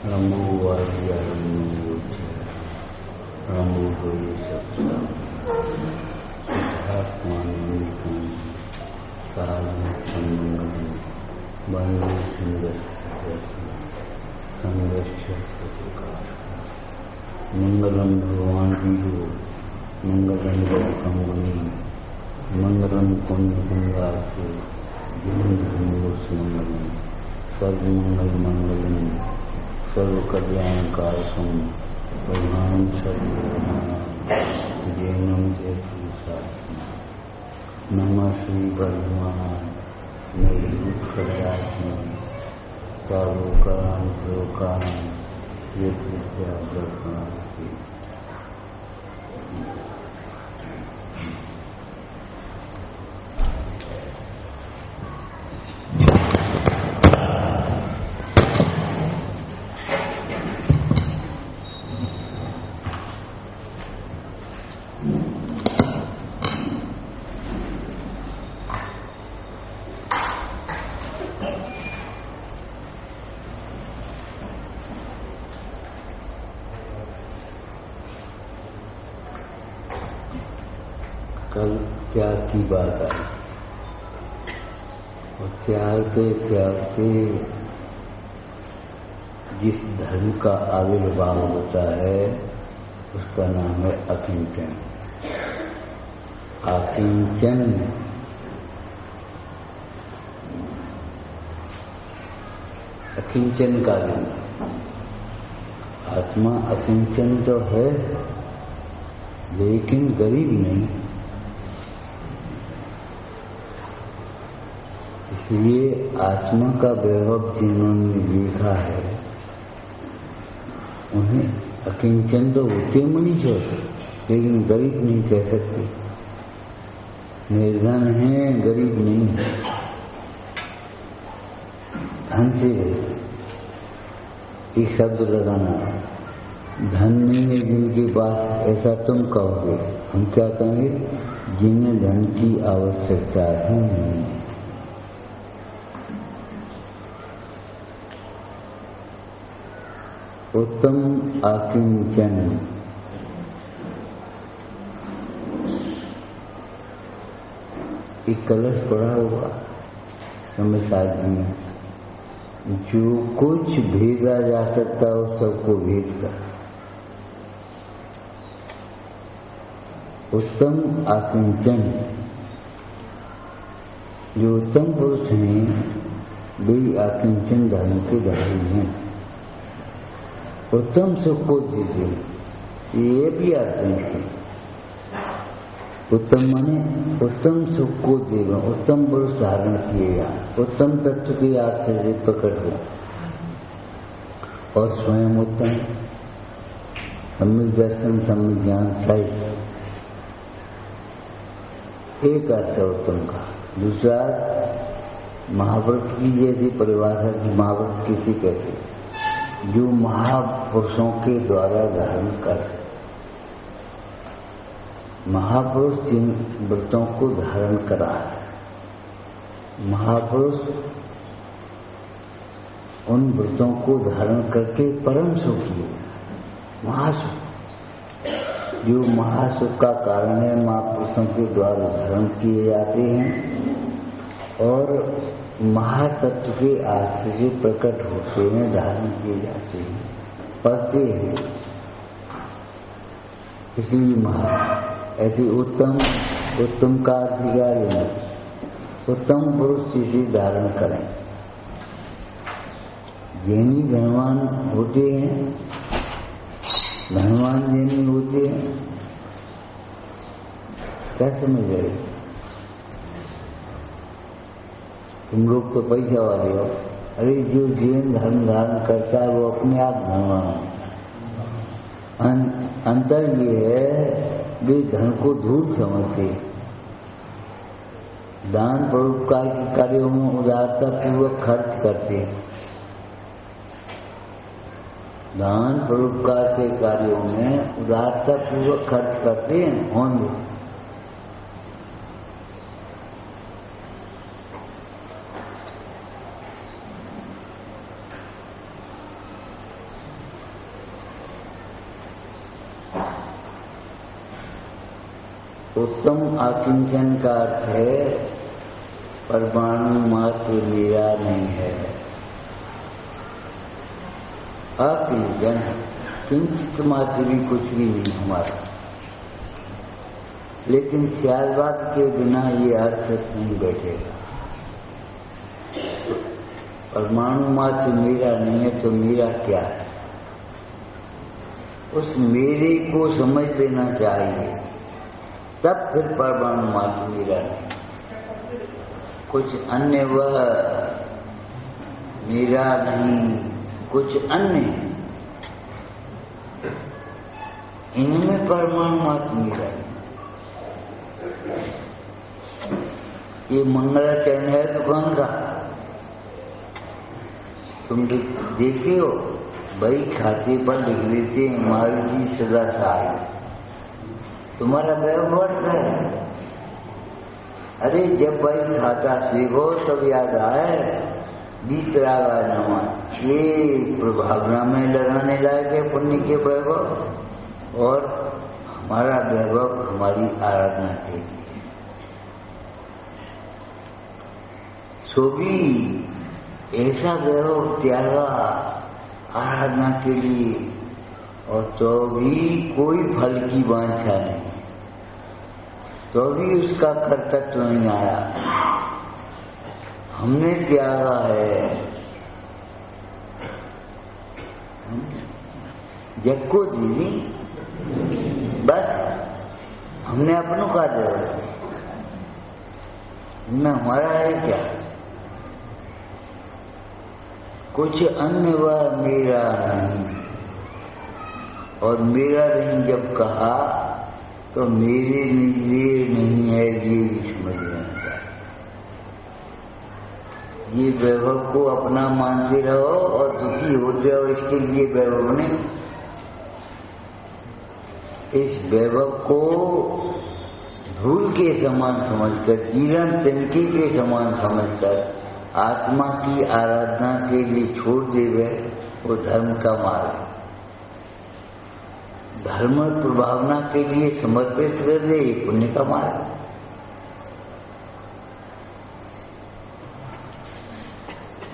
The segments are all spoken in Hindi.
रमो वाजिया रमो रमो होई सत्ता सिद्धात्मानुकम साधन बंधु संघर्ष मंगलम भगवान विदु मंगलम गौतमगुणी मंगलम पुण्य गंगासु जिन्होस मंगलम सर्वमंगल मंगलम सर्व कल्याण कारकम प्रधान जैनम जयति नमः श्री वर्धमान नैरुत्कर्यात्म तालोकान लोकान विद्या ब्रह्मास्ति। कल त्याग की बात आई और त्यागते जिस धर्म का आविर्भाव होता है उसका नाम है अकिंचन। अकिंचन अकिंचन का दिन आत्मा अकिंचन तो है लेकिन गरीब नहीं। इसलिए आत्मा का वैभव जिन्होंने देखा है उन्हें अकिंचन तो होते मनुष्य लेकिन गरीब नहीं कह सकते। निर्धन है गरीब नहीं है, धन से एक शब्द लगाना। धन नहीं है जिनके पास ऐसा तुम कहोगे, हम क्या कहेंगे? जिन्हें धन की आवश्यकता ही नहीं। उत्तम अकिंचन एक कलश पड़ा होगा समझदार में, जो कुछ भेजा जा सकता है उस सबको भेज कर। उत्तम अकिंचन जो उत्तम पुरुष हैं वे अकिंचन धर्म के धारी हैं। उत्तम सुख को दीजिए ये भी आते हैं। उत्तम माने उत्तम सुख को देगा, उत्तम पुरुष धारण किएगा, उत्तम तत्व की आग से प्रकट हो और स्वयं उत्तम सम्यक दर्शन सम्यक ज्ञान चाहिए। एक अर्थ है उत्तम का। दूसरा महाव्रत की यदि परिभाषा की महाव्रत किसी कहते जो महापुरुषों के द्वारा धारण कर। महापुरुष जिन व्रतों को धारण करा है, महापुरुष उन व्रतों को धारण करके परम सुखी महासुख, जो महासुख का कारण है महापुरुषों के द्वारा धारण किए जाते हैं और महातत्व के आश्चर्य प्रकट होते हैं, धारण किए जाते हैं, पढ़ते हैं। इसलिए महा ऐसे उत्तम का अधिकारी है। उत्तम पुरुष जिसे धारण करें। ज्ञानी धनवान होते हैं, धनवान ज्ञानी होते हैं। क्या समझ रहे? तुम लोग तो पैसा वाले हो। अरे जो जीवन धर्म धारण करता है वो अपने आप धनवान है। अंतर ये है वे धन को धूल समझते। दान परोपकार के कार्यों में उदारता पूर्वक खर्च करते। दान परोपकार के कार्यों में उदारता पूर्वक खर्च करते हैं होंगे। उत्तम आकिंचन का अर्थ है परमाणु मात्र मेरा नहीं है। अकिंचन किंचित मात्र भी कुछ भी नहीं हमारा। लेकिन ख्यालवाद के बिना ये अर्थ नहीं बैठेगा। परमाणु मात्र मेरा नहीं है तो मेरा क्या है? उस मेरे को समझ लेना चाहिए, तब फिर परमाणु मात्र मेरा नहीं। कुछ अन्य वह मेरा नहीं, कुछ अन्य इनमें परमाणु मात्र मेरा नहीं। ये मंगलाचरण है दुकान का, तुम देखे हो भाई, खाते पर लिख लेते महावीर जी सदा सहाय, तुम्हारा व्यवहार है। अरे जब भाई खाता सीखो तब याद आए बीत रहा नमन, ये प्रभावना में लगाने लायक है पुण्य के वैभव, और हमारा वैभव हमारी आराधना के लिए। सो भी ऐसा वैभव त्यागा आराधना के लिए, और तो भी कोई फल की वांछा नहीं, तो भी उसका कर्तव्य नहीं आया। हमने त्यागा है जग को दीदी, बस हमने अपनों का दे, इनमें हमारा है क्या? कुछ अन्य वह मेरा नहीं, और मेरा नहीं जब कहा तो मेरे लिए नहीं है, ये भी समझ लेना चाहिए। ये वैभव को अपना मानते रहो और दुखी होते रहो, इसके लिए वैभव नहीं। इस वैभव को धूल के समान समझकर, जीवन तिनके के समान समझकर आत्मा की आराधना के लिए छोड़ देवे, वो धर्म का मार्ग। धर्म प्रभावना के लिए समर्पित कर दे, पुण्य का मार्ग।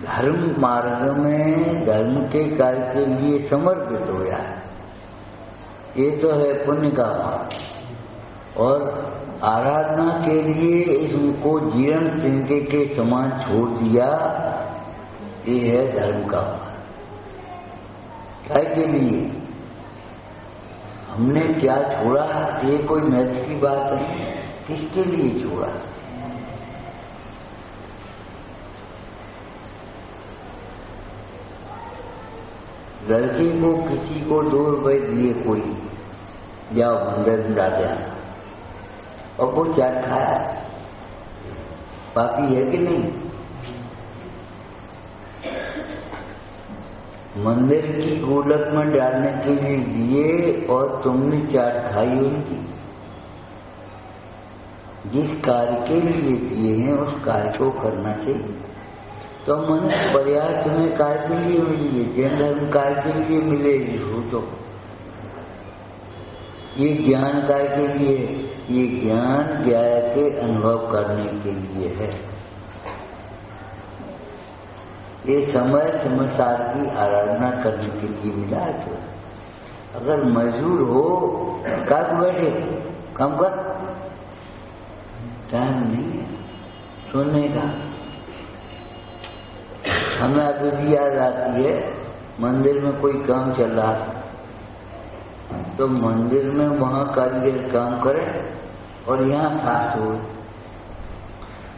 धर्म मार्ग में धर्म के कार्य के लिए समर्पित हो जाए, ये तो है पुण्य का मार्ग। और आराधना के लिए इसको जीवन तिनके के समान छोड़ दिया, ये है धर्म का मार्ग। क्या के लिए हमने क्या छोड़ा, ये कोई महत्व की बात नहीं। किसके लिए छोड़ा? लड़के को किसी को 2 रुपए दिए, कोई जाओ मंदिर में डाल देना, और वो चाट खाया, पापी है कि नहीं? मंदिर की गोलक में डालने के लिए दिए और तुमने चाट खाई उनकी। जिस कार्य के लिए दिए हैं उस कार्य को करना चाहिए। तो मनुष्य पर्याय तुम्हें कार्य के लिए मिली है, जैन धर्म कार्य के लिए मिलेगी हो, तो ये ज्ञान कार्य के लिए, ये ज्ञान ज्ञान के अनुभव करने के लिए है। ये समय समझदार की आराधना करने के लिए मिला है। तो अगर मजदूर हो काट बैठे, काम कर, टाइम नहीं है सुनने का। हमें अभी भी याद आती है, मंदिर में कोई काम चल रहा था तो मंदिर में वहां कारीगर काम करे और यहाँ साथ हो,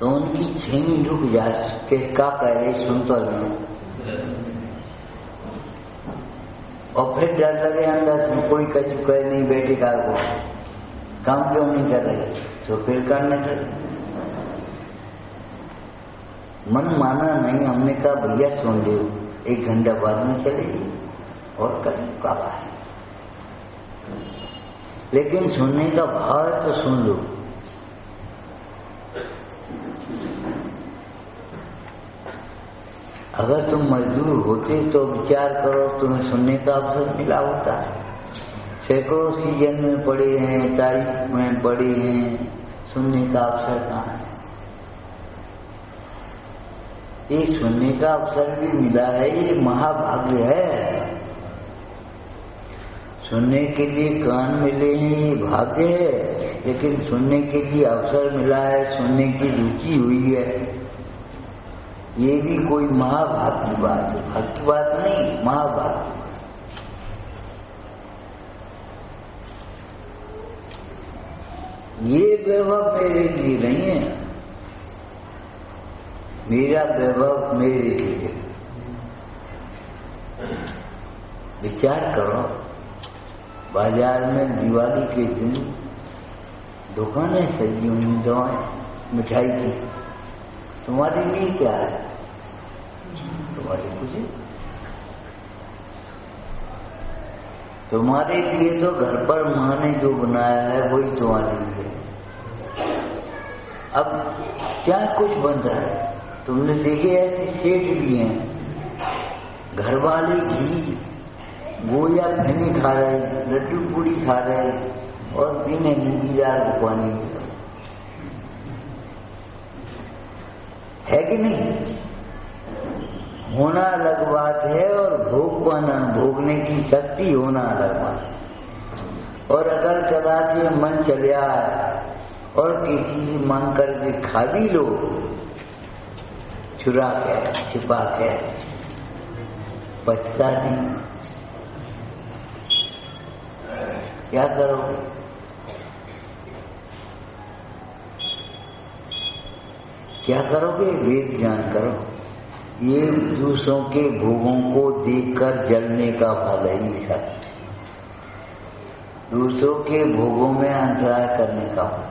तो उनकी छेनी रुक जाए के का कह रहे सुनता नहीं, और फिर डर लगे अंदर कोई कछु कह नहीं, बेटे का को काम क्यों नहीं कर रहे, तो फिर करने लगे। मन माना नहीं, हमने कहा भैया सुन लो, 1 घंटा बाद में चलेगी और कल का है, लेकिन सुनने का भाव है तो सुन लो। अगर तुम मजदूर होते तो विचार करो, तुम्हें सुनने का अवसर मिला होता है। सैकड़ों सीजन में पढ़े हैं, तारीख में पढ़े हैं, सुनने का अवसर कहाँ है? ये सुनने का अवसर भी मिला है, ये महाभाग्य है। सुनने के लिए कान मिले हैं, ये भाग्य है, लेकिन सुनने के लिए अवसर मिला है, सुनने की रुचि हुई है, ये भी कोई महाभाग्य की बात है। भाग्य की बात नहीं, महाभाग्य। ये वैभव मेरे लिए नहीं है, मेरा वैभव मेरे लिए। विचार करो, बाजार में दिवाली के दिन दुकानें सजी हुई दवाएं मिठाई की, तुम्हारे लिए क्या है? तुम्हारे कुछ, तुम्हारे लिए तो घर पर माँ ने जो बनाया है वही तुम्हारे लिए। अब क्या कुछ बन रहा है? तुमने देखे ऐसे सेठ भी हैं, घर वाले घी गोया खनी खा रहे, लड्डू पूड़ी खा रहे और पीने मूंगीदार को पानी है कि नहीं? होना अलग बात है और भोग पाना, भोगने की शक्ति होना अलग बात है। और अगर कदाच ये मन चला और किसी की मांग करके खा भी लो, चुरा के छिपा के, पछता नहीं, क्या करोगे? क्या करोगे? वेद ज्ञान करो। ये दूसरों के भोगों को देखकर जलने का फल है ये सब, दूसरों के भोगों में अंतराय करने का फल।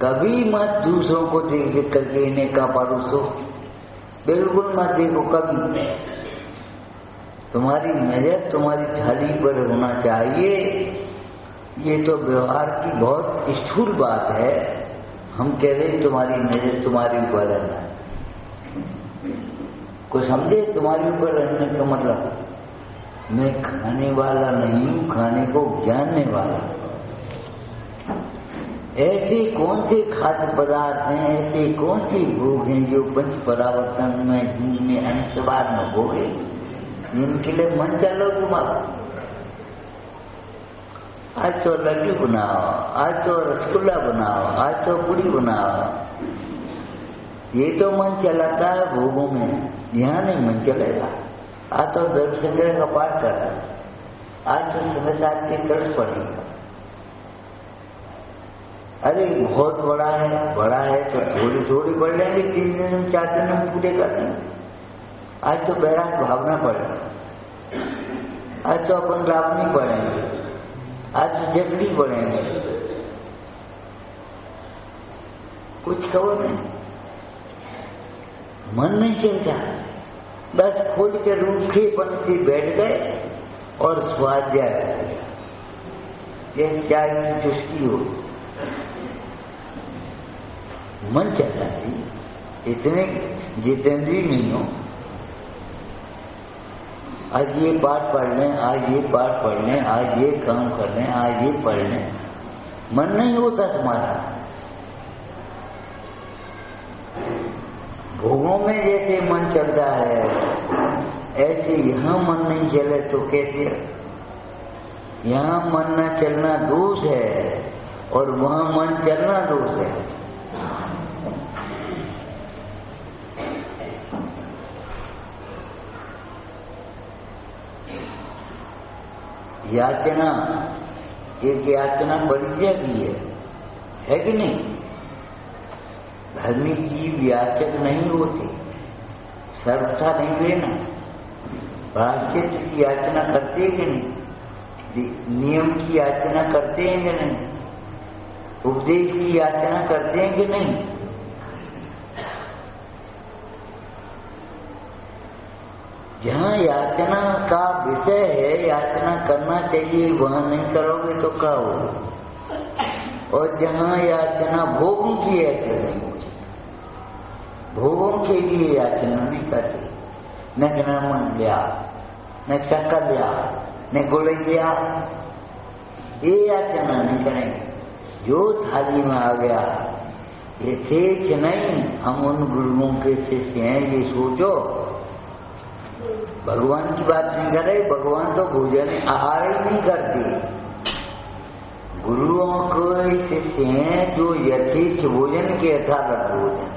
कभी मत दूसरों को देख देख करके इन्हें का परोसो, बिल्कुल मत देखो कभी। तुम्हारी नजर तुम्हारी थाली पर होना चाहिए। ये तो व्यवहार की बहुत स्थूल बात है, हम कह रहे हैं तुम्हारी नजर तुम्हारे ऊपर रहना। कोई समझे तुम्हारे ऊपर रहने का मतलब? मैं खाने वाला नहीं हूं, खाने को जानने वाला। ऐसे कौन से खाद्य पदार्थ हैं, ऐसे कौन से भोग हैं जो पंच परावर्तन में जीव में अंतवार में भोगे, जिनके लिए मन चलो तुम्हारा। आज तो लड्डू बनाओ, आज तो रसगुल्ला बनाओ, आज तो पूरी बनाओ, ये तो मन चलाता है भोगों में, यहाँ नहीं मन चलेगा। आज तो दर्शन का पाठ कर रहा है, आज तो समय साथ के कर्ज पड़ेगा। अरे बहुत बड़ा है तो थोड़ी थोड़ी बढ़ लेंगे, 3 दिन 4 दिन में पूरे कर देंगे। आज तो बैराग भावना पड़ेगा, आज तो अपन रावनी पढ़ेंगे, आज तो जगड़ी पढ़ेंगे, कुछ खबर नहीं, मन नहीं चलता। बस खोल के रूखेपन से बैठ गए और स्वाध्याय जैसे चाय की चुस्की हो, मन चलता है। इतने जितेंद्रीय नहीं हो, आज ये पाठ पढ़ लें, आज ये पाठ पढ़ लें, आज ये काम कर लें, आज ये पढ़ लें, मन नहीं होता तुम्हारा। भोगों में जैसे मन चलता है, ऐसे यहाँ मन नहीं चले तो कैसे? यहाँ मन न चलना दोष है और वहाँ मन चलना दोष है। याचना, एक याचना परिचय भी है कि नहीं? धर्मी जीव याचक नहीं होते, सर्वथा नहीं लेना। प्रायश्चित की याचना करते हैं कि नहीं? नियम की याचना करते हैं कि नहीं? उपदेश की याचना करते हैं कि नहीं? जहाँ याचना का विषय है, याचना करना चाहिए, वहाँ नहीं करोगे तो क्या होगा? और जहाँ याचना भोगों की है, भोगों के लिए याचना नहीं करते, न मन लिया, न चक्कर लिया, ने गोलैया, ये याचना नहीं करेंगे। जो थाली में आ गया यथेच नहीं। हम उन गुरुओं के शिष्य हैं, ये सोचो। भगवान की बात नहीं कर रहे, भगवान तो भोजन आहार ही नहीं करते। गुरुओं को शिष्य हैं जो यथेच भोजन के यथार्थ भोजन।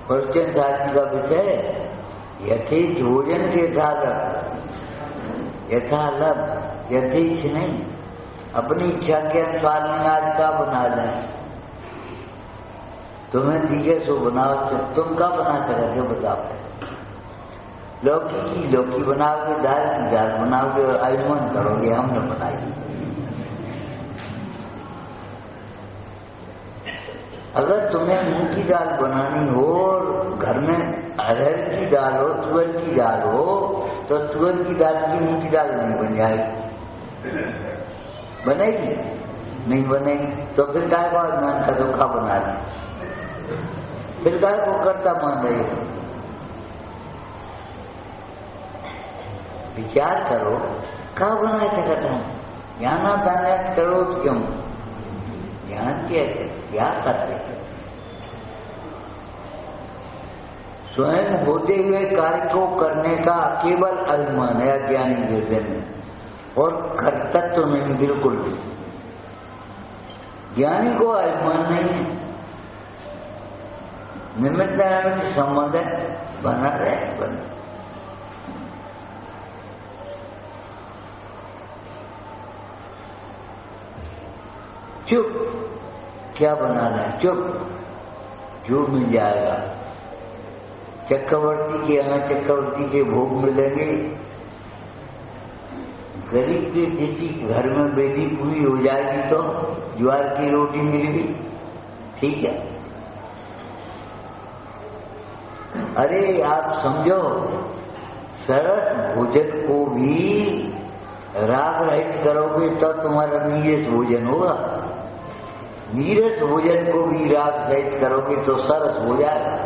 क्वेश्चन शास्त्र का विषय यथेच भोजन के यथालभ, यथेच नहीं। अपनी इच्छा के अनुसार नहीं आज का बना लें। तुम्हें दिखे सो बनाओ, तुम क्या बना सकोगे बताओ। लौकी की लौकी बनाओगे, दाल की दाल बनाओगे और आयुष्मान करोगे हमने बनाई। अगर तुम्हें मूंग की दाल बनानी हो और घर में अरहर की दाल हो, तुअर की दाल हो, तो तुअर की दाल की मूंग की दाल नहीं बन जाएगी। बनेगी? नहीं बनेगी। तो फिर गाय को आयुष्मान का धोखा बना दें, फिर गाय को कर्ता मान रही हो। विचार करो, क्या बना सकता हूं? ज्ञाना दाना करो क्यों? ज्ञान कैसे क्या करते? स्वयं होते हुए कार्य को करने का केवल अभिमान है अज्ञानी हृदय में, और कर्तव्य नहीं बिल्कुल भी। ज्ञानी को अभिमान नहीं है, निमित्त संबंध बना रहे बना। चुप, क्या बनाना है? चुप, जो मिल जाएगा। चक्रवर्ती के यहाँ चक्रवर्ती के भोग मिलेंगे। गरीब के किसी घर में बेटी पूरी हो जाएगी तो ज्वार की रोटी मिलेगी, ठीक है। अरे आप समझो, सरस भोजन को भी राग रहित करोगे तो तुम्हारा नीरस भोजन होगा। नीरस भोजन को भी राग रहित करोगे तो सरस हो जाएगा।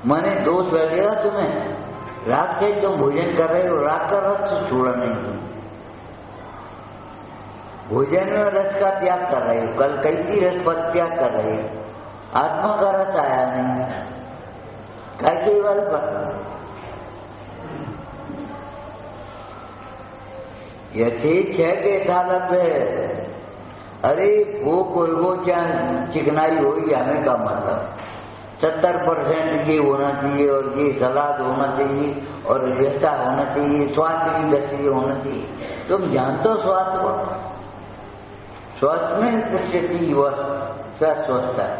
माने दोष लगेगा तुम्हें, राग से तुम भोजन कर रहे हो, राग का रस तो छोड़ा नहीं तुम। भोजन में रस का त्याग कर रहे हो, कल कैसी रस पर त्याग कर रहे हो, आत्मा का रस आया नहीं। कैसे बल पर यथेच है कि यथालभ है। अरे वो चाहे चिकनाई होगी, हमें का मतलब 70% ये होना चाहिए और ये सलाद होना चाहिए और रेस्टा होना चाहिए, स्वास्थ्य की दृष्टि होना चाहिए। तुम जानते हो स्वास्थ्य को? स्वास्थ्य में स्थिति वह स्वस्थ है।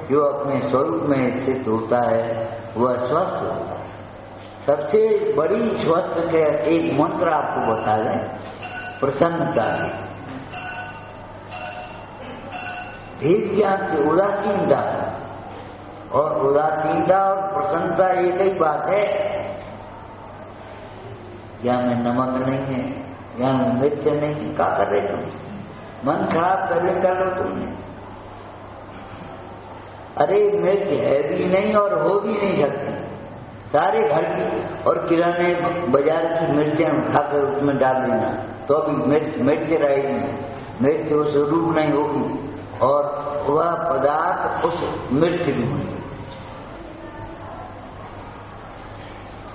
जो अपने स्वरूप में स्थित होता है वह स्वस्थ होता है। सबसे बड़ी स्वस्थ के एक मंत्र आपको बता दें, प्रसन्नता की। भेद ज्ञान से उदासीनता, और उदासीनता और प्रसन्नता एक ही बात है। यहाँ में नमक नहीं है, यहाँ में मिर्च नहीं है, क्या कर रहे तुम? मन खराब कर लो तुमने। अरे मिर्च है भी नहीं और हो भी नहीं सकती। सारे घर की और किराने बाजार की मिर्चें उठाकर उसमें डाल देना तो भी मिर्च रहेगी, मिर्च उस रूप नहीं होगी और वह पदार्थ उस मिर्च भी होगी।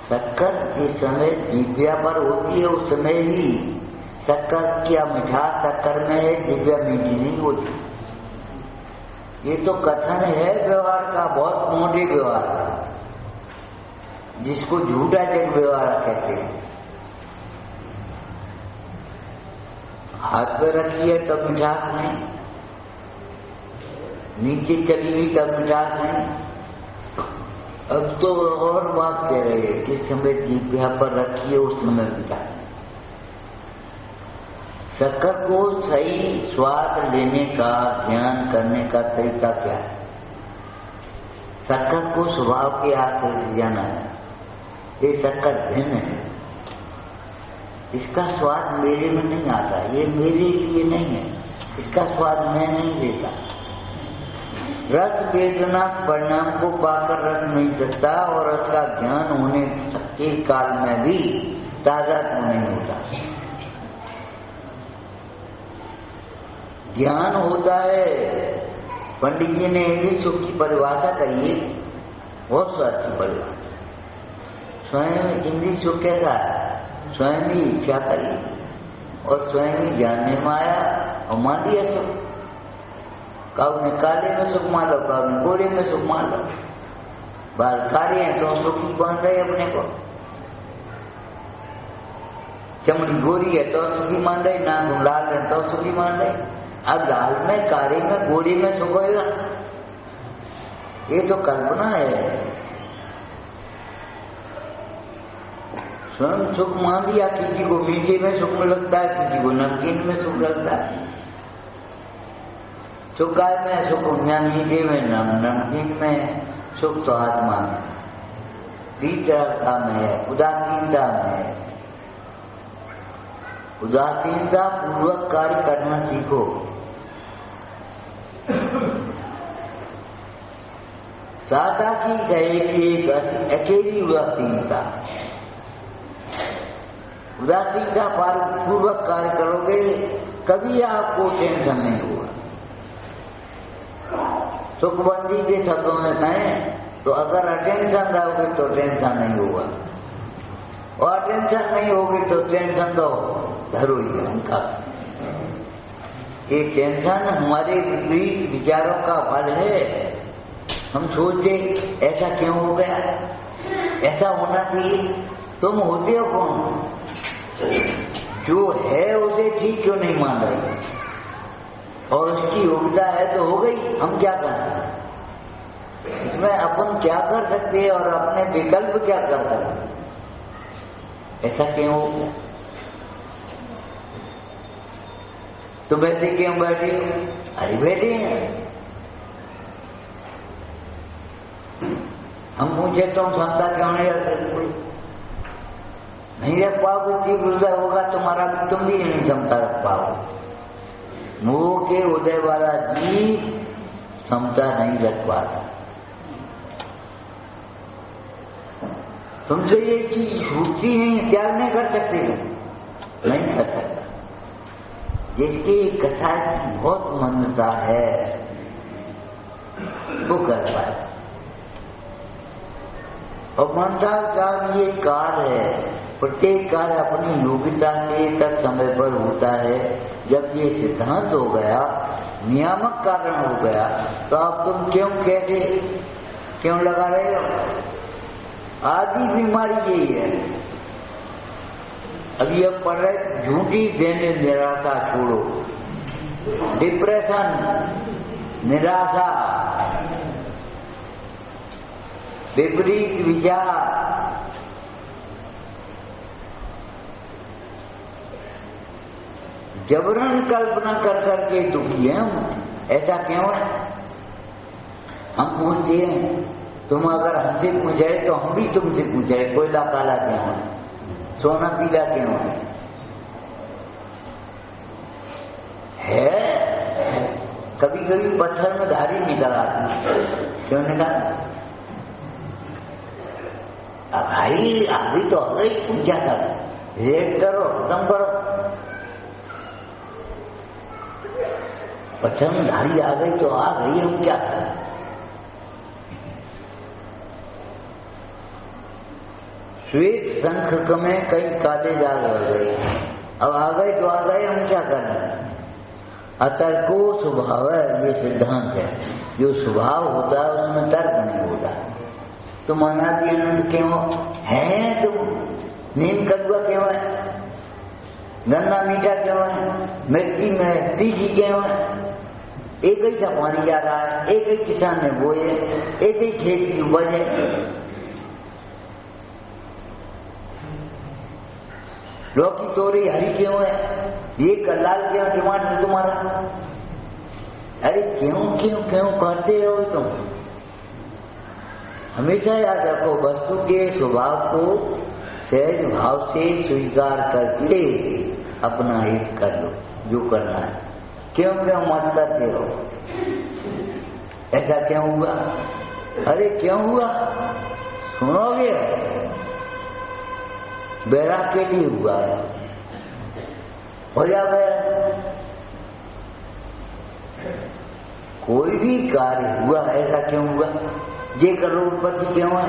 शक्कर जिस समय दिव्या पर होती है उस समय ही शक्कर क्या मिठास शक्कर में है, दिव्या मीठी नहीं होती। ये तो कथन है व्यवहार का, बहुत मोटे व्यवहार का, जिसको झूठा जग व्यवहार कहते हैं। हाथ पे रखी है तब मिठास नहीं, नीचे चली गई तब मिठास नहीं। अब तो और बात कह रहे हैं कि समय जीभ्या पर रखी है उस समय मिठास। शक्कर को सही स्वाद लेने का ध्यान करने का तरीका क्या है? शक्कर को स्वभाव के आधार जाना है। ये शक्कर भिन्न है, इसका स्वाद मेरे में नहीं आता, ये मेरे लिए नहीं है, इसका स्वाद मैं नहीं लेता। रस वेदना परिणाम को पाकर रस नहीं सकता और रस का ज्ञान होने के काल में भी ताजा नहीं होता। ज्ञान होता है। पंडित जी ने इंद्रिय सुख की परिभाषा करी, बहुत अच्छी परिभाषा। स्वयं इंद्रिय सुख कैसा है? स्वयं ही इच्छा करी और स्वयं ही ज्ञान में आया और मान लिया सुख। काउ ने काले में सुख मान लो, काउ ने गोरे में सुख मान लो। बाल काले हैं तो सुखी बन रहे अपने को, चमड़ी गोरी है तो सुखी मान रहे, नाक लाल है तो सुखी मान रहे। अब लाल में, काले में, गोरी में सुख होएगा, ये तो कल्पना है। स्वयं सुख मान लिया। किसी को मीठे में सुख लगता है, किसी को नमकीन में सुख लगता है। चुकाए में सुख या मीठे में, नमकीन में सुख तो आत्मा में, पीतरता में है, उदासीनता में है। उदासीनता पूर्वक कार्य करना सीखो। सादा की कहेगी एक अकेली उदासीनता। उदासीनता पूर्वक कार्य करोगे कभी आपको टेंशन नहीं होगा। सुखबंदी के शब्दों में कहें तो अगर अटेंशन रहोगे तो टेंशन नहीं होगा, और अटेंशन नहीं होगी तो टेंशन तो धरो ही उनका। ये टेंशन हमारे विपरीत विचारों का फल है। हम सोचते ऐसा क्यों हो गया, ऐसा होना चाहिए। तुम होते हो कौन? जो है उसे ठीक क्यों नहीं मान रहे? और उसकी योग्यता है तो हो गई, हम क्या करें? इसमें अपन क्या कर सकते हैं और अपने विकल्प क्या कर सकते? ऐसा क्यों हो? तो बैठे क्यों बैठे? अरे बैठे हैं। हम पूछे तो क्षमता क्यों नहीं रख सकते? नहीं रख पाओगे, तीव्र हृदय होगा तुम्हारा, तुम भी नहीं क्षमता रख पाओगे। मोह के उदय वाला जीव क्षमता नहीं रख पाता। तुमसे ये चीज छूटती नहीं, त्याग नहीं कर सकते, नहीं कर सकता। जिसकी कथा की बहुत मान्यता है वो कर पाए। और मानता का ये कार्य है, प्रत्येक कार्य अपनी योग्यता के तक समय पर होता है। जब ये सिद्धांत हो गया, नियामक कारण हो गया, तो अब तुम क्यों कहते, क्यों लगा रहे हो? आदि बीमारी यही है। अभी अब पढ़ रहे झूठी देने निराशा छोड़ो, डिप्रेशन, निराशा, विपरीत विचार, जबरन कल्पना कर करके दुखी है हम। ऐसा क्यों है? हम पूछते हैं, तुम अगर हमसे पूछे तो हम भी तुमसे पूछे, कोयला काला क्यों है, सोना पीला क्यों है? कभी कभी पत्थर में धारी निकल आती, क्यों निकाल? भाई अभी तो आ गई, तुम क्या कर, रेट करो, खत्म करो। पत्थर में धारी आ गई तो आ गई, हम क्या करें? श्वेत शंख में कई काले दाग रह गए, अब आ गए तो आ गए, हम क्या करें? अतर्को स्वभाव है, ये सिद्धांत है। जो स्वभाव होता है उसमें तर्क नहीं होता। तुम अनादि अनंत क्यों है? तुम नीम कड़वा क्यों है? गन्ना मीठा क्यों है? मिर्ची में तीखी क्यों है? एक ही सा पानी जा रहा है, एक ही किसान ने बोए, एक ही खेत की उपज है। लौकी तोरी हरी क्यों है? ये लाल क्यों टमाटर तुम्हारा? अरे क्यों क्यों क्यों करते हो तुम? हमेशा याद रखो, वस्तु के स्वभाव को सहज भाव से स्वीकार करके अपना हित कर लो, जो करना है। क्यों क्यों मत करते हो? ऐसा क्यों हुआ? अरे क्यों हुआ सुनोगे? बैराग के लिए हुआ है, हो जाए। कोई भी कार्य हुआ ऐसा क्यों हुआ? ये करोड़पति क्यों है?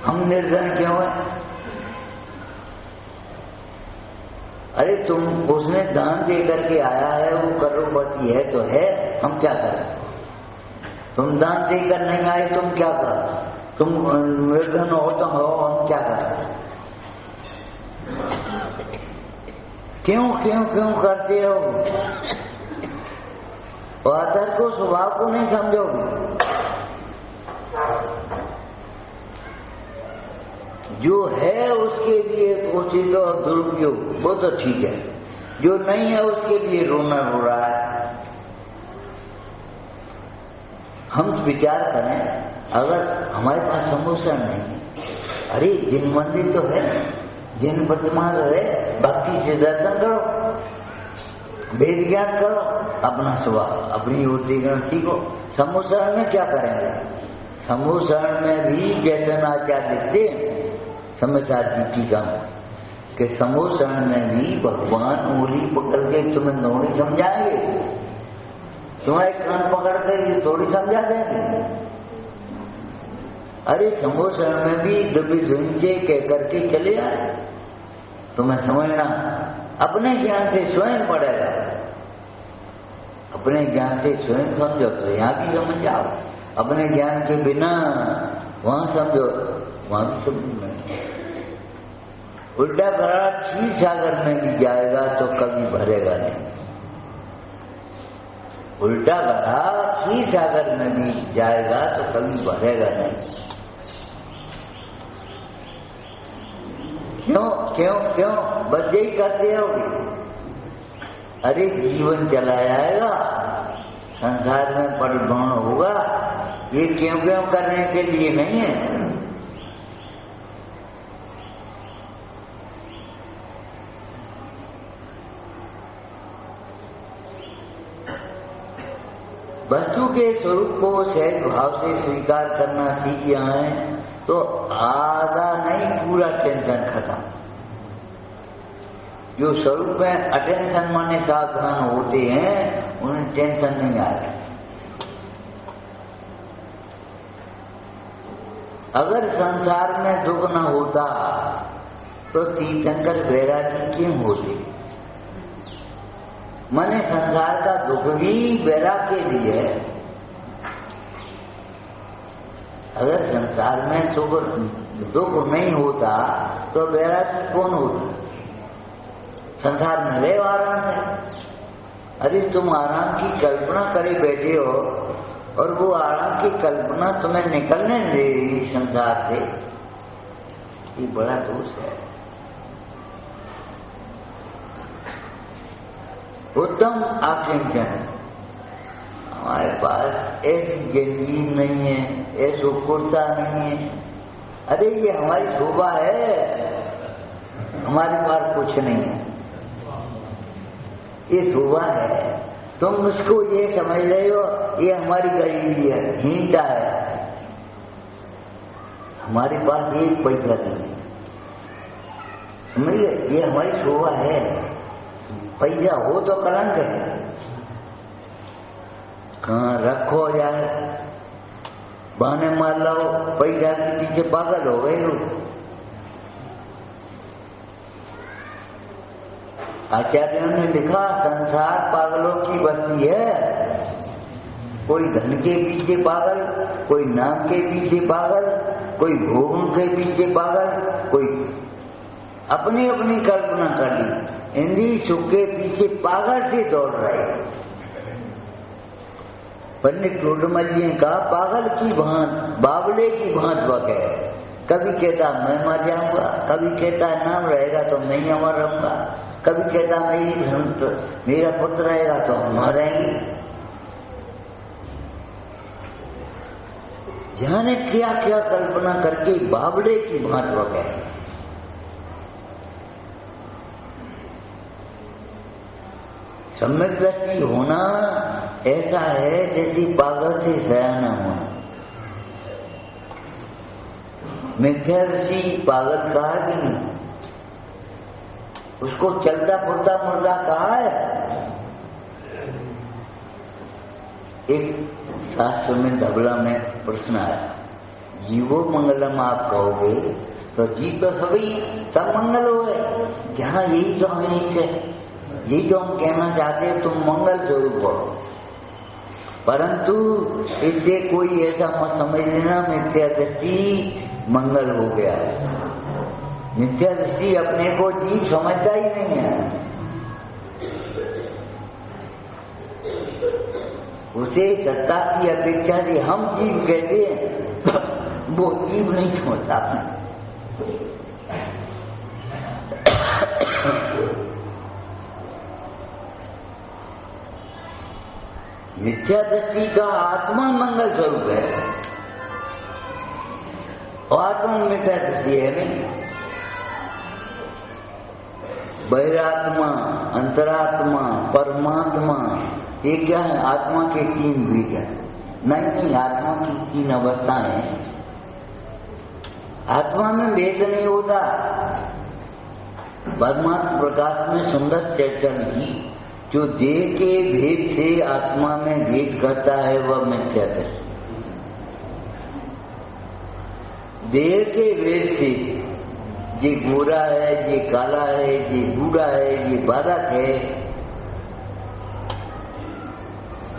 हम निर्धन क्यों है? अरे तुम उसने दान दे करके आया है, वो करोड़पति है तो है, हम क्या करें? तुम दान देकर नहीं आए, तुम क्या करो? तुम निर्धन हो तो हो, हम क्या करें? क्यों क्यों क्यों करते हो? आदर को, स्वभाव को नहीं समझोगे। जो है उसके लिए उचित और दुरुपयोग वो तो ठीक है, जो नहीं है उसके लिए रोना रो रहा है। हम विचार करें, अगर हमारे पास समोसा नहीं है, अरे जिन मंदिर तो है, जिन प्रतिमा तो है, भक्ति से दर्शन करो, वेद ज्ञान करो, अपना स्वभाव अपनी योगी सीखो। समूसरण में क्या करेंगे? समूसरण में भी चैतन्याचार्य लिखते हैं समझदार जी टीका कि समूसरण में भी भगवान उंगली पकड़ के तुम्हें थोड़ी समझाएंगे, तुम्हारे कान पकड़ के थोड़ी समझा देंगे। अरे समूसरण में भी दबी धुंजे कह करके चले आए, तुम्हें समझना अपने ज्ञान से स्वयं पड़ेगा। अपने ज्ञान से स्वयं समझो तो यहाँ भी समझ जाओ, अपने ज्ञान के बिना वहां समझो वहां भी समझ नहीं। उल्टा घड़ा क्षीर सागर में भी जाएगा तो कभी भरेगा नहीं। उल्टा घड़ा क्षीर सागर में भी जाएगा तो कभी भरेगा नहीं। क्यों क्यों क्यों? बस यही करते रहोगे। अरे जीवन चला जाएगा, संसार में परिभ्रमण होगा, ये क्यों क्यों करने के लिए नहीं है। वस्तु के स्वरूप को सहज भाव से स्वीकार करना सीख जाए तो आधा नहीं पूरा टेंशन खत्म। जो स्वरूप में अटेंशन माने सावधान होते हैं उन्हें टेंशन नहीं आएगा। अगर संसार में दुख न होता तो तीर्थंकर वैरागी क्यों होते? माने संसार का दुख भी वैराग के लिए है। अगर संसार में दुख नहीं होता तो वैरागी कौन होता? संसार में रहे आराम है। अरे तुम आराम की कल्पना करे बैठे हो और वो आराम की कल्पना तुम्हें निकलने दे रही संसार से, ये बड़ा दोष है। उत्तम आकांक्षण हमारे पास ऐसी जिंदगी नहीं है, ऐसा कुर्ता नहीं है। अरे ये हमारी शोभा है, हमारे पास कुछ नहीं है, ये शोभा है। तुम उसको ये समझ रहे हो ये हमारी गरीबी है, हीनता है। हमारे पास एक पैसा नहीं है, समझिए, ये हमारी शोभा है। पैसा हो तो कलंक है, कहाँ रखो जाए, बहाने मार लो, पैसा के पीछे पागल हो गए लोग। आचार्यों ने लिखा संसार पागलों की बस्ती है। कोई धन के पीछे पागल, कोई नाम के पीछे पागल, कोई भोगों के पीछे पागल, कोई अपनी अपनी कल्पना कर ली, इंद्रिय सुख के पीछे पागल से दौड़ रहे। पंडित टोडरमल जी ने कहा पागल की भांत, बावले की भांत वक है। कभी कहता मैं मर जाऊंगा, कभी कहता नाम रहेगा तो मैं अमर रहूंगा, कभी कहता मेरा पुत्र रहेगा तो हम मरेंगे। जाने क्या क्या कल्पना करके बावले की भांत वक है। सम्यक दृष्टि होना ऐसा है जैसे पागल से सयाना होना। मिथ्या दृष्टि पागल कहा कि नहीं? उसको चलता फुरता मुर्दा कहा है। एक शास्त्र में धबला में प्रश्न आया, जीवो मंगलम आप कहोगे तो जीव तो सभी सब मंगल हो गए क्या? यही तो हमें इच्छा है, यही तो हम कहना चाहते हैं, तुम मंगल स्वरूप हो। परंतु इससे कोई ऐसा मत समझ लेना मिथ्या दृष्टि मंगल हो गया है। मिथ्या दृष्टि अपने को जीव समझता ही नहीं है। उसे सत्ता की अपेक्षा से हम जीव कहते हैं, वो जीव नहीं समझता। मिथ्या दृष्टि का आत्मा मंगल स्वरूप है और आत्मा मिथ्या दृष्टि है नहीं। बहिरात्मा, अंतरात्मा, परमात्मा, ये क्या है? आत्मा के तीन भेद है। नहीं, आत्मा की तीन अवस्थाएं हैं। आत्मा में भेद नहीं होता। परमात्मा प्रकाश में सुंदर चर्चा की, जो देह के भेद से आत्मा में भेद करता है वह मिथ्या दृष्टि। देह के भेद से ये गोरा है, ये काला है, ये बूढ़ा है, ये बालक है,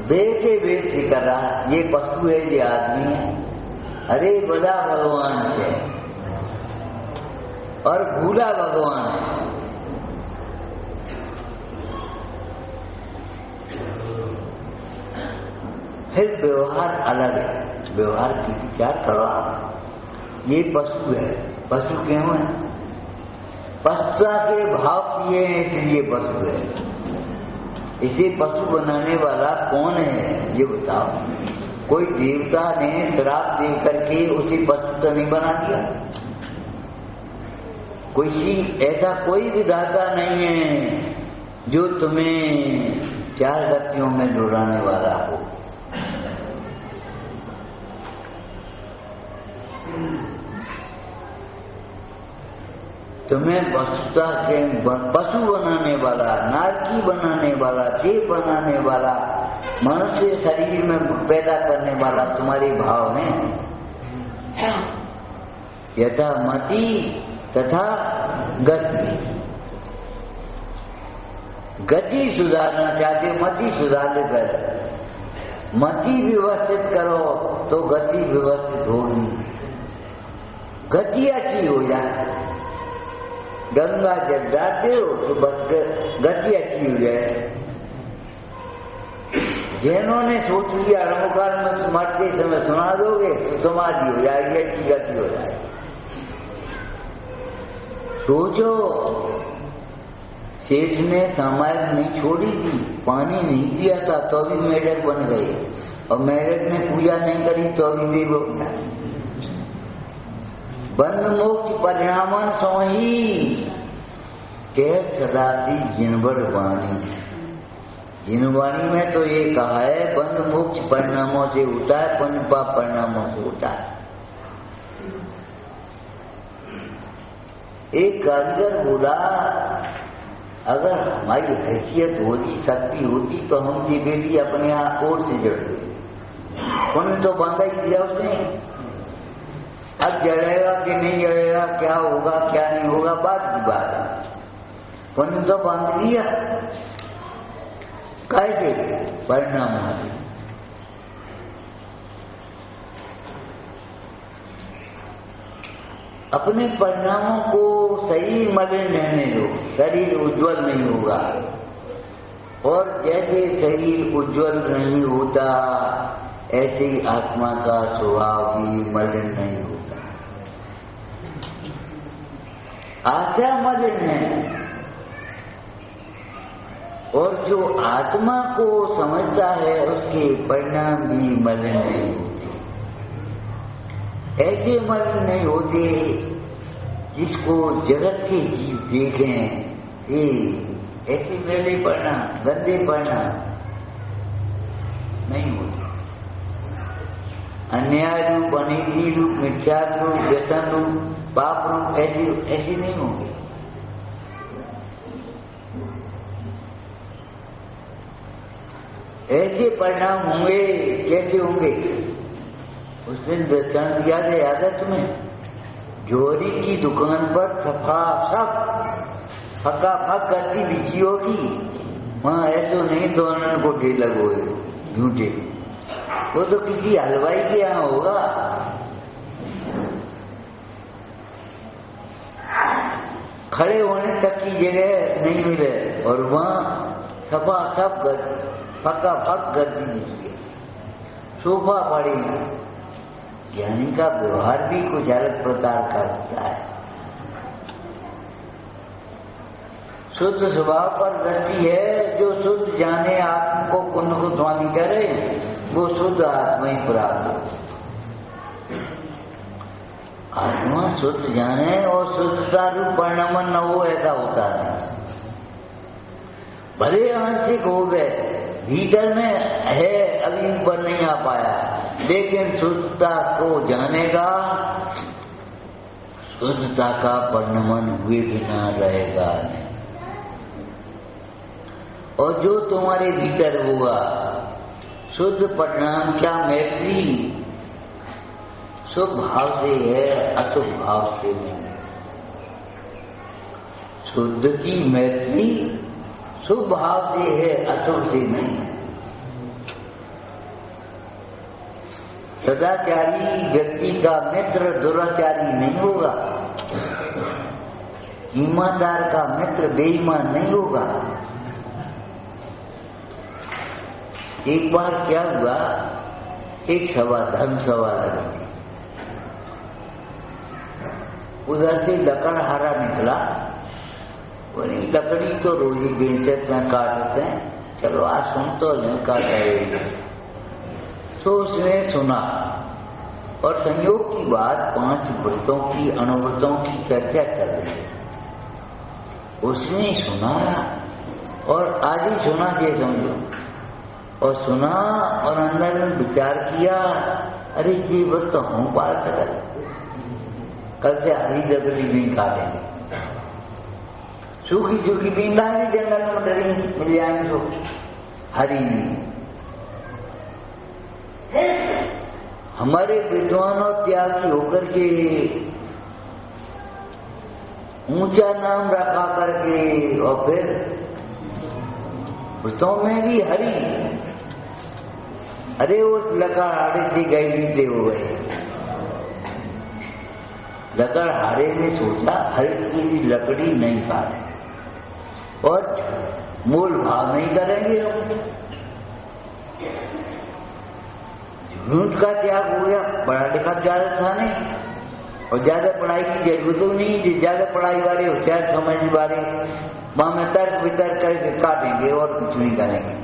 देह के भेद से कर रहा, ये पशु है, ये आदमी है। अरे बड़ा भगवान है और भूला भगवान है। फिर व्यवहार अलग है। व्यवहार की विचार करो आप। ये पशु है, पशु क्यों है? पशुता के भाव किए हैं इसलिए पशु है। इसे पशु बनाने वाला कौन है ये बताओ। कोई देवता ने श्राप दे करके उसे पशु तो नहीं बना दिया? ऐसा कोई विधाता नहीं है जो तुम्हें चार गतियों में दौड़ाने वाला हो। तुम्हें पशु बनाने वाला, नारकी बनाने वाला, देव बनाने वाला, मनुष्य शरीर में पैदा करने वाला तुम्हारे भाव हैं। यथा मति तथा गति। गति सुधारना चाहते, मति सुधार कर, मति व्यवस्थित करो तो गति व्यवस्थित होगी। गति अच्छी हो जाए, गंगा जब डालते हो तो बस गति अच्छी हो जाए। जिन्होंने सोच लिया रमोकार में मरते समय सुना दोगे तो समाधि हो जाएगी, अच्छी गति हो जाएगी। सोचो, सेठ ने सामायिक नहीं छोड़ी थी, पानी नहीं दिया था तो भी मेढक बन गए, और मेढक ने पूजा नहीं करी तो भी देव बना। बंध मोक्ष परिणामन सोही कह सदासी जिनवर वाणी। जिनवाणी में तो ये कहा है बंध मोक्ष परिणामों से होता है, पुण्य पाप परिणामों से होता है। एक कारीगर बोला, अगर हमारी हैसियत होती, शक्ति होती तो हम ये बेटी अपने आप ओर से जड़ते। पुण्य तो बांधा ही दिया उसने। अब जड़ेगा कि नहीं जड़ेगा, क्या होगा क्या नहीं होगा बात की बात है। पुण्य तो बांध लिया, कैसे परिणाम होते। अपने परिणामों को सही मलिन रहने दो, शरीर उज्जवल नहीं होगा। और जैसे शरीर उज्जवल नहीं होता ऐसे ही आत्मा का स्वभाव भी मलिन नहीं होता। आत्मा मलिन है, और जो आत्मा को समझता है उसके परिणाम भी मलिन नहीं होते। ऐसे मलिन नहीं होते जिसको जगत के जीव देखें, ऐसे मेले परिणाम, गंदे परिणाम। नहीं होती। अन्याय रूप, अनिति रूप, मिथ्या रूप, व्यसन रूप, पाप रूप ऐसी नहीं होंगे। ऐसे परिणाम होंगे। कैसे होंगे? उस दिन दृष्टांत दिया है, याद है तुम्हें? जोरी की दुकान पर सफा फक करती बिछी होगी, वहां ऐसो नहीं दोनों को ढेर लगो झूठे। वो तो किसी हलवाई के यहाँ होगा। खड़े होने तक की जगह नहीं मिले और वहां सफा सब फका फक गर्दी बिछी है, सोफा पड़ी। ज्ञानी का व्यवहार भी कुछ अलग प्रकार का होता है। शुद्ध स्वभाव पर दृष्टि है। जो शुद्ध जाने आत्मा को पुण्य को स्वामी करे, वो शुद्ध आत्मा ही प्राप्त हो। आत्मा शुद्ध जाने और शुद्धता रूप परिणमन न हो, ऐसा होता है। भले आंशिक हो गए, भीतर में है, अभी ऊपर नहीं आ पाया, लेकिन शुद्धता को जानेगा, शुद्धता का परिणमन हुए बिना रहेगा नहीं। और जो तुम्हारे भीतर होगा शुद्ध परिणाम क्या? मैत्री शुभ भाव से है, अशुभ भाव से नहीं। शुद्ध की मैत्री शुभ भाव से है, अशुभ से नहीं। सदाचारी व्यक्ति का मित्र दुराचारी नहीं होगा। ईमानदार का मित्र बेईमान नहीं होगा। एक बार क्या हुआ, एक सभा धर्म सभा लगी, उधर से लकड़हारा निकला। बोली लकड़ी तो रोजी बेचते हैं, काटते हैं, चलो आज सुन तो नहीं काटेंगे। तो उसने सुना और संयोग की बात 5 व्रतों की, अणुव्रतों की चर्चा कर रही। उसने सुना और आज ही सुना के समझो, और सुना और अंदर में विचार किया, अरे ये व्रत तो हम पार कर, कल से हरी लकड़ी नहीं काटेंगे। सूखी सूखी बींदा नहीं, जंगल में डरी मिल जाएंगे तो हरी नहीं। हमारे विद्वानों त्यागी होकर के ऊंचा नाम रखा करके और फिर व्रतों में भी हरी। अरे उस लकड़हारे से गए बीते हो गए। लकड़हारे ने सोचा हरी की लकड़ी नहीं काटे और मूल भाव नहीं करेंगे। झूठ का त्याग हो गया। पढ़ा लिखा ज्यादा था नहीं और ज्यादा पढ़ाई की जरूरत नहीं। जो ज्यादा पढ़ाई वाले होशियार समझने वाले वहां में तर्क वितर्क करके काटेंगे और कुछ नहीं करेंगे।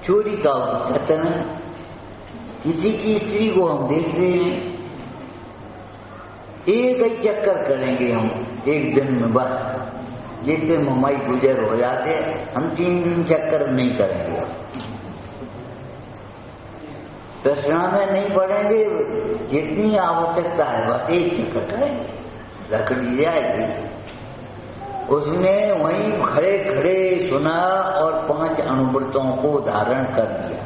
चोरी का कथन, किसी की स्त्री को हम देख रहे हैं, एक ही चक्कर करेंगे हम एक दिन में, बस जितने हमारी गुजर हो जाते, हम 3 दिन चक्कर नहीं करेंगे। दशरा में नहीं पड़ेंगे, जितनी आवश्यकता है बस एक चक्कर करेंगे। लकड़ी जाएगी। उसने वहीं खड़े खड़े सुना और 5 अणुव्रतों को धारण कर दिया।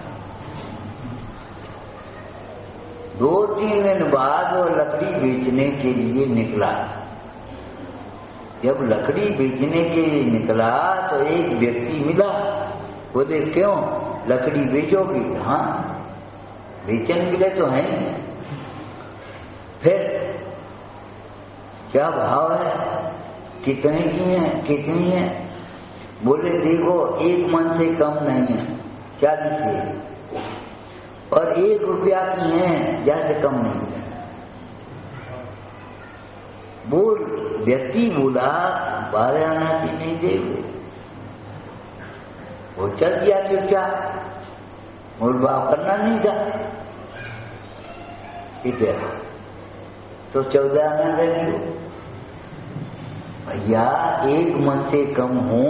2-3 दिन बाद वो लकड़ी बेचने के लिए निकला। जब लकड़ी बेचने के लिए निकला तो एक व्यक्ति मिला। बोले क्यों लकड़ी बेचोगी? हाँ बेचन मिले तो है। फिर क्या भाव है, कितने की है, कितनी है? बोले देखो 1 मन से कम नहीं है, 40 है, और 1 रुपया की है, ज्यादा कम नहीं है। बोल व्यक्ति बोला 12 आना की नहीं देंगे। वो चल दिया चुपचाप, मूल भाव करना नहीं था। इतना तो 14 आना रहेगी। भैया एक मन से कम हो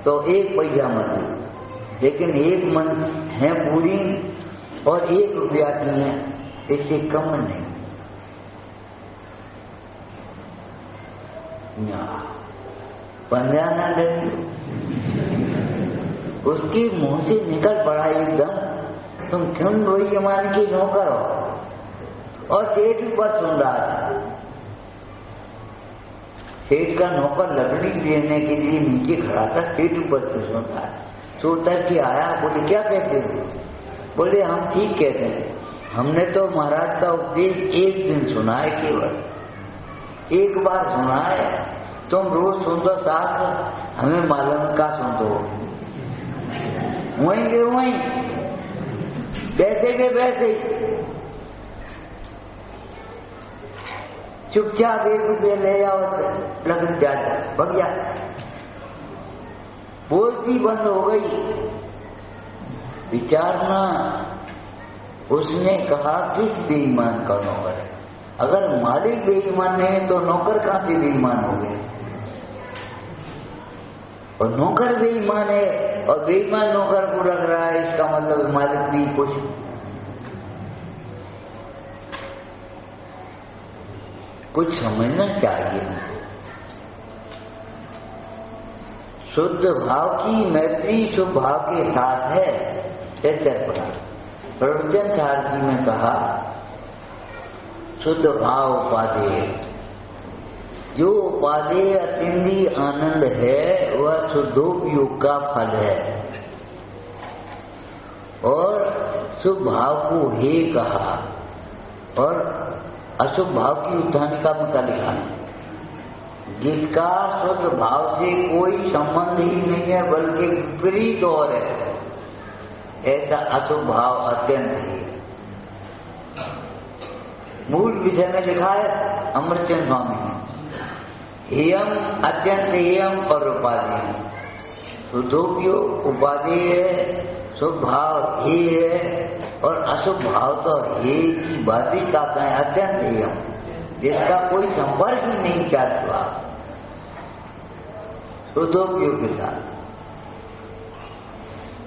तो एक पैसा मत दो, लेकिन एक मन है पूरी और 1 रुपया की है, इससे कम नहीं। पंद्रह ना डरी, उसके मुंह से निकल पड़ा एकदम, तुम क्यों रोई मान की नौकर हो। और सेठ ऊपर सुन रहा था, सेठ का नौकर लकड़ी लेने के लिए नीचे खड़ा था, सेठ ऊपर से सुन रहा है। सोता कि आया, बोले क्या कहते हो? बोले हम ठीक कहते हैं, हमने तो महाराज का उपदेश एक दिन सुना है, केवल एक बार सुना है, तुम रोज सुन दो साथ, हमें मालूम का सुन दो। वहीं के वहीं, वैसे के वैसे चुपचाप 1 रुपये ले आओ, लकड़ी जाता भग जा। बोलती बंद हो गई। विचारना, उसने कहा किस बेईमान का नौकर है? अगर मालिक बेईमान है तो नौकर कहां से बेईमान हो गए? और नौकर बेईमान है और बेईमान नौकर को रख रहा है, इसका मतलब मालिक भी कुछ समझना चाहिए। शुद्ध भाव की मैत्री शुभ भाव के साथ है। प्रवचन सारथी में कहा शुद्ध भाव उपादेय, जो उपादेय अतिंद्रिय आनंद है वह शुद्धोपयोग का फल है। और शुभ भाव को हे कहा और अशुभ भाव की उद्धानिका में क्या लिखा है? जिसका शुद्ध भाव से कोई संबंध ही नहीं है बल्कि विपरीत और है, ऐसा अशुभ भाव अत्यंत है। मूल विषय में लिखा है अमृतचंद स्वामी ने, हेयम अत्यंत हेयम और उपादेय। शुद्धोपयोग उपादेय है, शुभ भाव हे है और अशुभ भाव तो हे की बात ही का है अत्यंत हेयम, जिसका कोई संपर्क ही नहीं चाहता शुद्धोपयोग के साथ।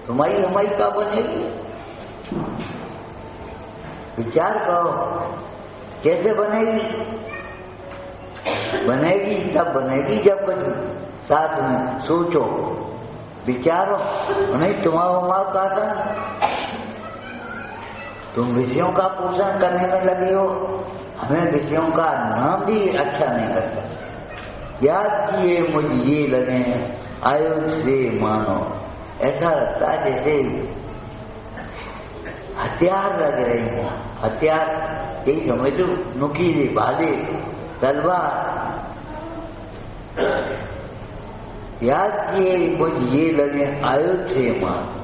तुम्हारी हमारी का बनेगी? विचार करो कैसे बनेगी? बनेगी तब बनेगी जब साथ में सोचो विचारो। नहीं तुम्हारा का था, तुम विषयों का पोषण करने में लगे हो, हमें विषयों का नाम भी अच्छा नहीं लगता। याद किए मुझ ये लगे आयुष से मानो, ऐसा लगता है जैसे हथियार लग रहे हैं। हथियार यही समझो, नुकीले भाले तलवार। याद किए मुझ ये लगे आयुध से मानो।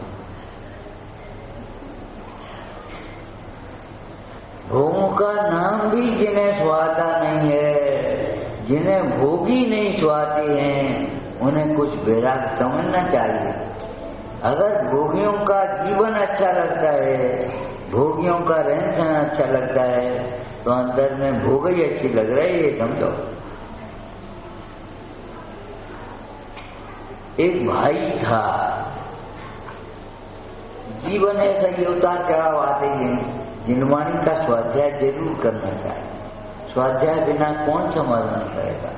भोगों का नाम भी जिन्हें सुहाता नहीं है, जिन्हें भोगी नहीं सुहाते हैं, उन्हें कुछ वैराग समझना चाहिए। अगर भोगियों का जीवन अच्छा लगता है, भोगियों का रहन सहन अच्छा लगता है, तो अंदर में भोग ही अच्छी लग रही है, ये समझो। एक भाई था, जीवन ऐसा ही उतार चढ़ाव आते हैं। जिनवाणी का स्वाध्याय जरूर करना चाहिए, स्वाध्याय बिना कौन समाधान करेगा।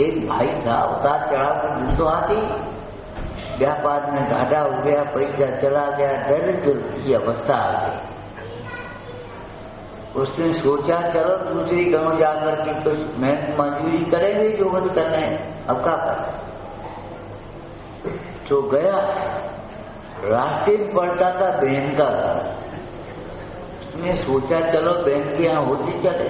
एक भाई था, उतार चढ़ाव की दिन तो आती, व्यापार में घाटा हो गया, पैसा चला गया, दरिद्र की अवस्था आ गई। उसने सोचा चलो दूसरी गांव जाकर के कुछ मेहनत मजदूरी करेंगे जो कुछ करना है, अब क्या करें। तो गया, रास्ते में पड़ता था बहन का घर। उसने सोचा चलो बहन के यहाँ होती चले।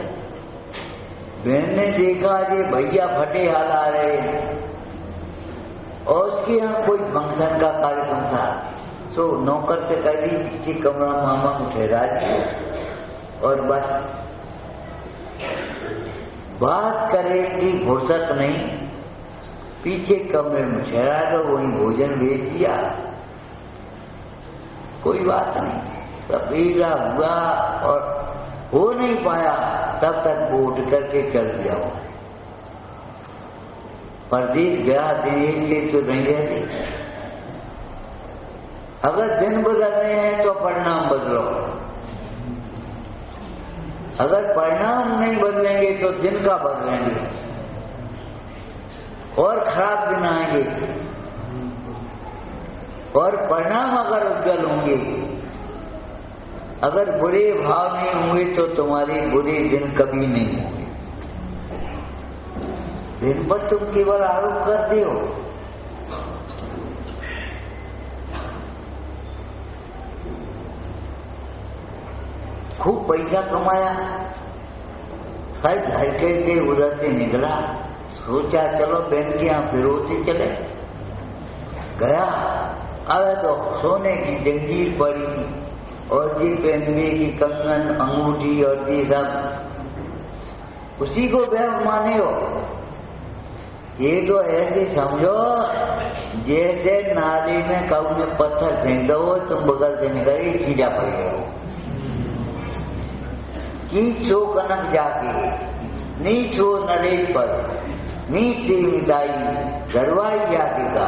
बहन ने देखा ये भैया फटे हाल आ रहे हैं और उसके यहाँ कोई फंक्शन का कार्यक्रम था, तो नौकर से कह दी पीछे कमरा मामा को ठहरा दिया और बस बात करे कि फुर्सत नहीं, पीछे कमरे में ठहरा दो, वहीं भोजन भेज दिया, कोई बात नहीं। तबीला हुआ और हो नहीं पाया, तब तक वो उठ करके चल दिया। प्रदीप ब्याह देंगे तो नहीं रहते। अगर दिन बदल रहे हैं तो परिणाम बदलो, अगर परिणाम नहीं बदलेंगे तो दिन का बदलेंगे और खराब दिन आएंगे। और परिणाम अगर उज्जवल होंगे, अगर बुरे भाव नहीं होंगे तो तुम्हारे बुरे दिन कभी नहीं होंगे। दिन पर तुम केवल आरोप करते हो। खूब पैसा कमाया, हर घर के उधर से निकला, सोचा चलो बहन के यहाँ फिरोती चले, गया। अब तो सोने की जंजीर पड़ी और जी पहनने की कंगन अंगूठी और जी सब उसी को व्यव माने हो। ये तो ऐसे समझो जैसे नाली में कऊ ने पत्थर फेंक दो, तुम बगल से निकली सीधा पड़ गए। नीचो कनक जाके नीचो नरेश पर नीचे मिटाई गरवाई जाके का।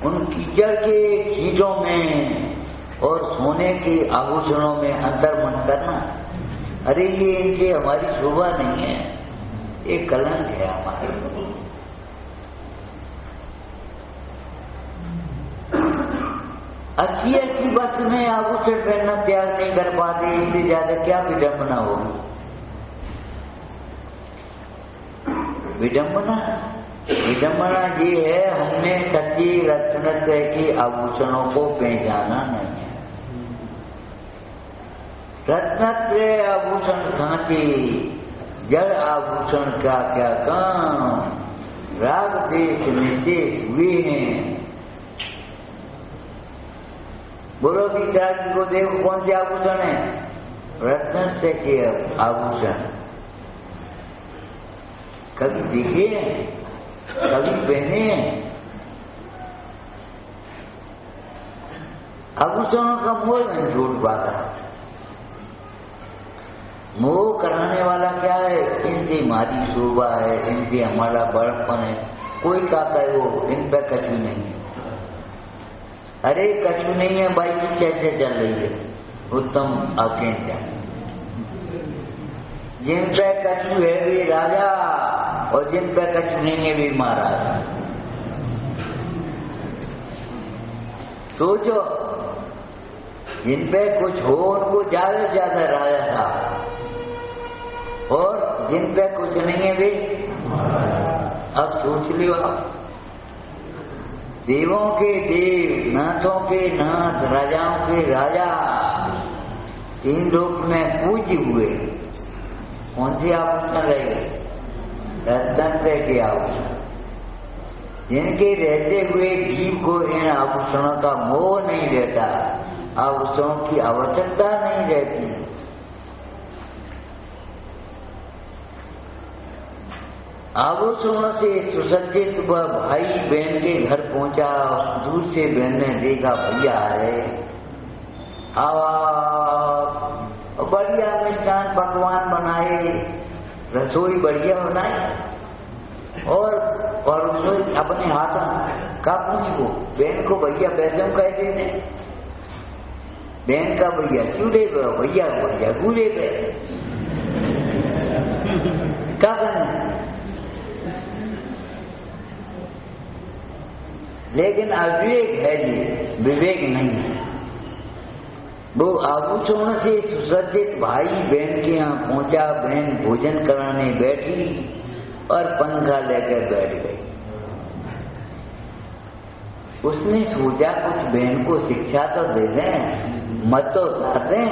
उन कीचड़ के चीजों में और सोने के आभूषणों में अंतर मन करना, अरे ये इनके हमारी शोभा नहीं है, ये कलंक है हमारे। अच्छी अच्छी वस्तु में आभूषण पहनना त्याग नहीं कर पाते, इससे ज्यादा क्या विडंबना होगी। विडंबना विडंबना ये है हमने सच्ची रत्नत्रय के आभूषणों को पहचाना नहीं है। रत्नत्रय आभूषण खांचे जड़ आभूषण का क्या काम, राग देश निश्चेष हुए हैं। बोलो गीता जी को देखो कौन से आभूषण है, रत्नत्रय के आभूषण। कभी दिखे कभी पहने। आभूषणों का मोह नहीं छूट पाता। मोह कराने वाला क्या है, इनसे हमारी शोभा है, इनसे हमारा बड़पन है। कोई कहता है वो इन पे कछु नहीं है। अरे कछु नहीं है भाई, की कैसे चल रही है उत्तम आकेंद्र। जिन पे कछु है वे राजा और जिन पे कछु नहीं है वे महाराज। सोचो, जिन पे कुछ हो उनको ज्यादा से ज्यादा राजा था, और जिन पे कुछ नहीं है वे। अब सोच लियो आप, देवों के देव, नाथों के नाथ, राजाओं के राजा, तीन लोक में पूज्य हुए। कौन से आभूषण रहे, रत्नत्रय के आभूषण, जिनके रहते हुए जीव को इन आभूषणों का मोह नहीं रहता, आभूषणों की आवश्यकता नहीं रहती। आभूषणों से सुसज्जित वह भाई बहन के घर पहुंचा। दूर से बहन ने देखा भैया है, बढ़िया मिष्ठान पकवान बनाए, रसोई बढ़िया बनाई और रसोई अपने हाथों का पूछो। बहन को भैया पैसे कह देते, बहन का भैया चूल्हे पे, भैया भैया गूल्हे पे। क्या करना, लेकिन अविवेक है जी, विवेक नहीं है। वो आभूषण से सुसज्जित भाई बहन के यहाँ पहुंचा। बहन भोजन कराने बैठी और पंखा लेकर बैठ गई। उसने सोचा कुछ बहन को शिक्षा तो दे दें, मत तो उतार दें,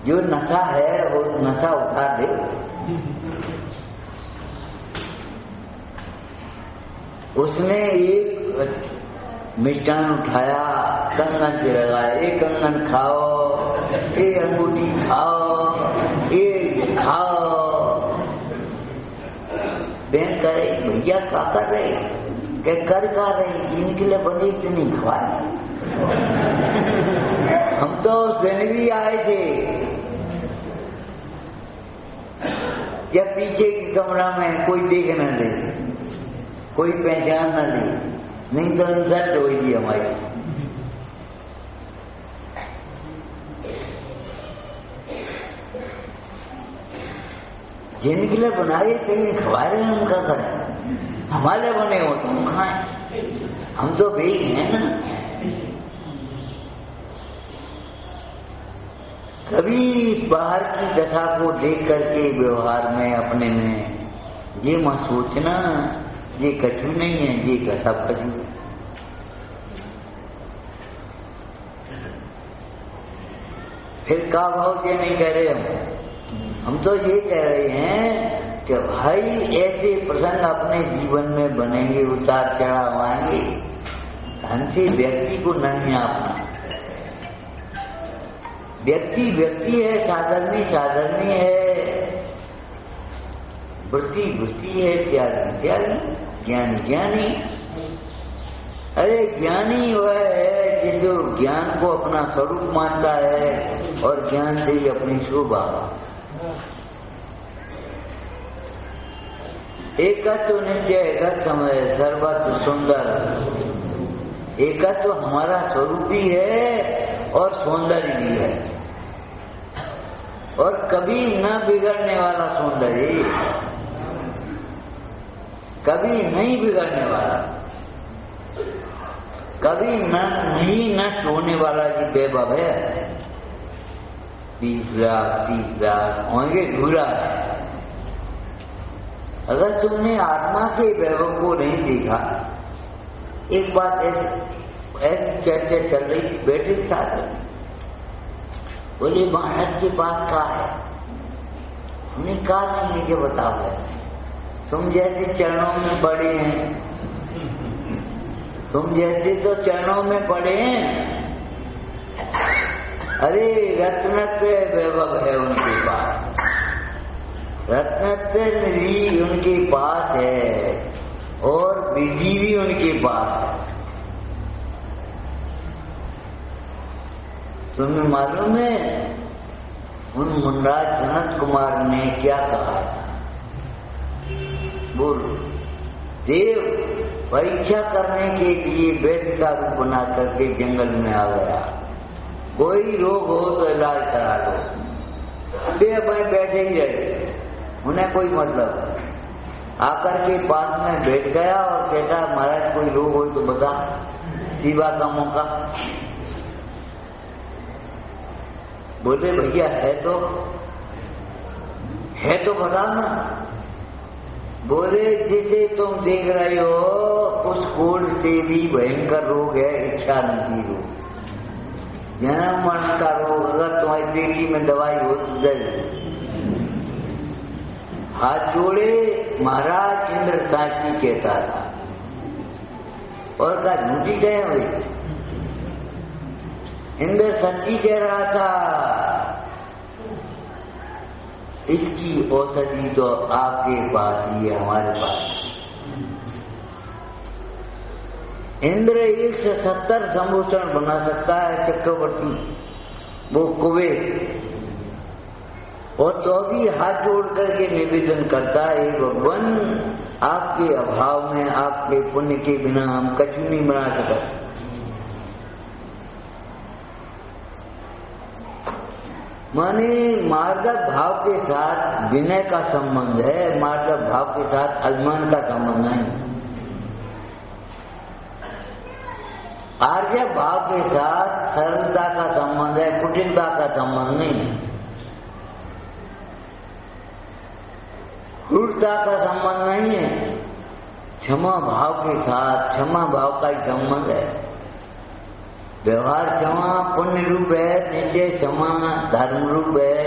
जो नशा है वो नशा उतार दे। उसने एक मिष्ठान उठाया, कंगन से लगाया, एक कंगन खाओ, एक अंगूठी खाओ, एक खाओ। बहन कह रही भैया क्या कर रहे, क्या कर रहे, इनके लिए बड़ी इतनी खवाए। हम तो उस दिन भी आए थे, या पीछे के कमरा में कोई देख न ले, कोई पहचान न ले, नहीं तो इंसल्ट होगी हमारी। जिनके लिए बनाए थे खवाए हम क्या करें, हमारे बने हो तो हम खाएं, हम तो भी हैं ना। कभी इस बाहर की दशा को देख करके व्यवहार में अपने में ये मत सोचना ये कछु नहीं है, ये सब कछु है। फिर का भाव ये नहीं कह रहे हम तो ये कह रहे हैं कि भाई ऐसे प्रसंग अपने जीवन में बनेंगे, उतार चढ़ाव आएंगे, धन से व्यक्ति को नहीं आपना। व्यक्ति व्यक्ति है, साधर्मी साधर्मी है, वृत्ति वृत्ति है, त्यागी त्यागी, ज्ञानी ज्ञानी। अरे ज्ञानी वह है जो ज्ञान को अपना स्वरूप मानता है और ज्ञान से ही अपनी शोभा। एकत्व नित्य, एकत्व समय, सर्वत्र सुंदर। एकत्व हमारा स्वरूप भी है और सौंदर्य भी है, और कभी न बिगड़ने वाला सौंदर्य, कभी नहीं बिगड़ने वाला, कभी नहीं नष्ट होने वाला जो वैभव है। 20 लाख 30 लाख होंगे घूरा है। अगर तुमने आत्मा के वैभव को नहीं देखा, एक बात ऐसी चर्चा चल रही, बैठे साथ बोले महाराज के पास कहा है, हमने कहा नहीं कि बताओ, तुम जैसे चरणों में पड़े हैं, तुम जैसे तो चरणों में पड़े हैं। अरे रत्नत्व वैभव है उनके पास, रत्नत्व भी उनके पास है और विधि भी उनके पास है। तुम्हें मालूम है उन मुनराज सनत कुमार ने क्या कहा? बोलो। देव परीक्षा करने के लिए वैद्य का रूप बना करके जंगल में आ गया, कोई रोग हो तो इलाज करा लो। वे अपने बैठे ही रहे, उन्हें कोई मतलब। आकर के पास में बैठ गया और कहता महाराज कोई रोग हो तो बता, सेवा का मौका। बोले भैया है तो बता ना। बोले जिसे तुम देख रहे हो उस कोड से भी भयंकर रोग है, इच्छा नहीं रोग, जन्म मरण का रोग। अगर तुम्हारी पेटी में दवाई हो तो दे। हाथ जोड़े महाराज इंद्र साक्षी कहता था, और का झूठी गए हुई। इंद्र सच्ची कह रहा था, इसकी औषधि तो आपके पास ही है, हमारे पास। इंद्र 170 संभूषण बना सकता है चक्रवर्ती, वो कुबेर, और तो भी हाथ जोड़ करके निवेदन करता है भगवान आपके अभाव में, आपके पुण्य के बिना हम कछु नहीं बना सकते। माने मार्दव भाव के साथ विनय का संबंध है, मार्दव भाव के साथ अभिमान का संबंध नहीं। आर्य भाव के साथ सरलता का संबंध है, कुटिलता का संबंध नहीं। क्रूरता का संबंध नहीं है। क्षमा भाव के साथ क्षमा भाव का ही संबंध है। व्यवहार क्षमा पुण्य रूप है, निश्चय क्षमा धर्म रूप है,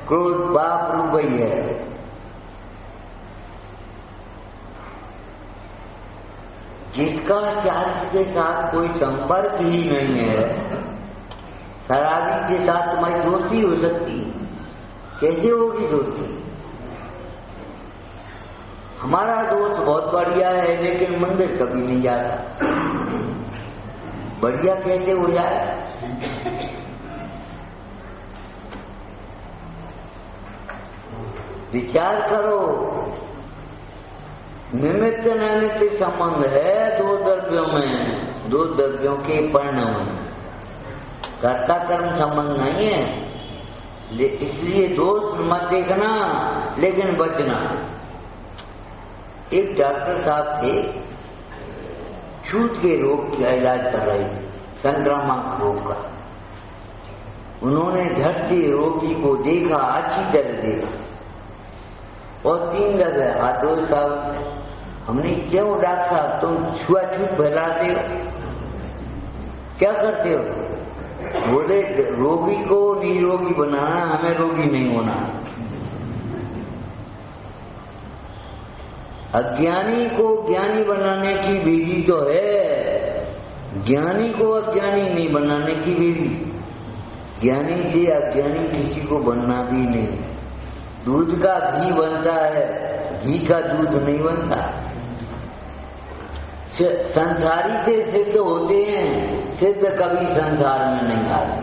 क्रोध पाप रूप ही है। जिसका चार्य के साथ कोई संपर्क ही नहीं है, शराबी के साथ तुम्हारी दोस्ती हो सकती, कैसे होगी दोस्ती? हमारा दोस्त बहुत बढ़िया है लेकिन मंदिर कभी नहीं जाता, बढ़िया कैसे हो जाए? विचार करो। निमित्त नैमित्त संबंध है दो द्रव्यों में, दो द्रव्यों के परिणाम में, कर्ता कर्म संबंध नहीं है। इसलिए दोष मत देखना, लेकिन बचना। एक डॉक्टर साहब थे, छूत के रोग का इलाज कर रहे, संक्रामक रोग का। उन्होंने झट से रोगी को देखा, अच्छी तरह देखा, और 3 दफे हाथ धोए। साहब हमने, क्यों डॉक्टर साहब तुम छुआछूत फैलाते हो, क्या करते हो? बोले रोगी को निरोगी बनाना, हमें रोगी नहीं होना। अज्ञानी को ज्ञानी बनाने की विधि तो है, ज्ञानी को अज्ञानी नहीं बनाने की विधि। ज्ञानी से अज्ञानी किसी को बनना भी नहीं। दूध का घी बनता है, घी का दूध नहीं बनता। संसारी से सिद्ध होते हैं, सिद्ध कभी संसार में नहीं आते।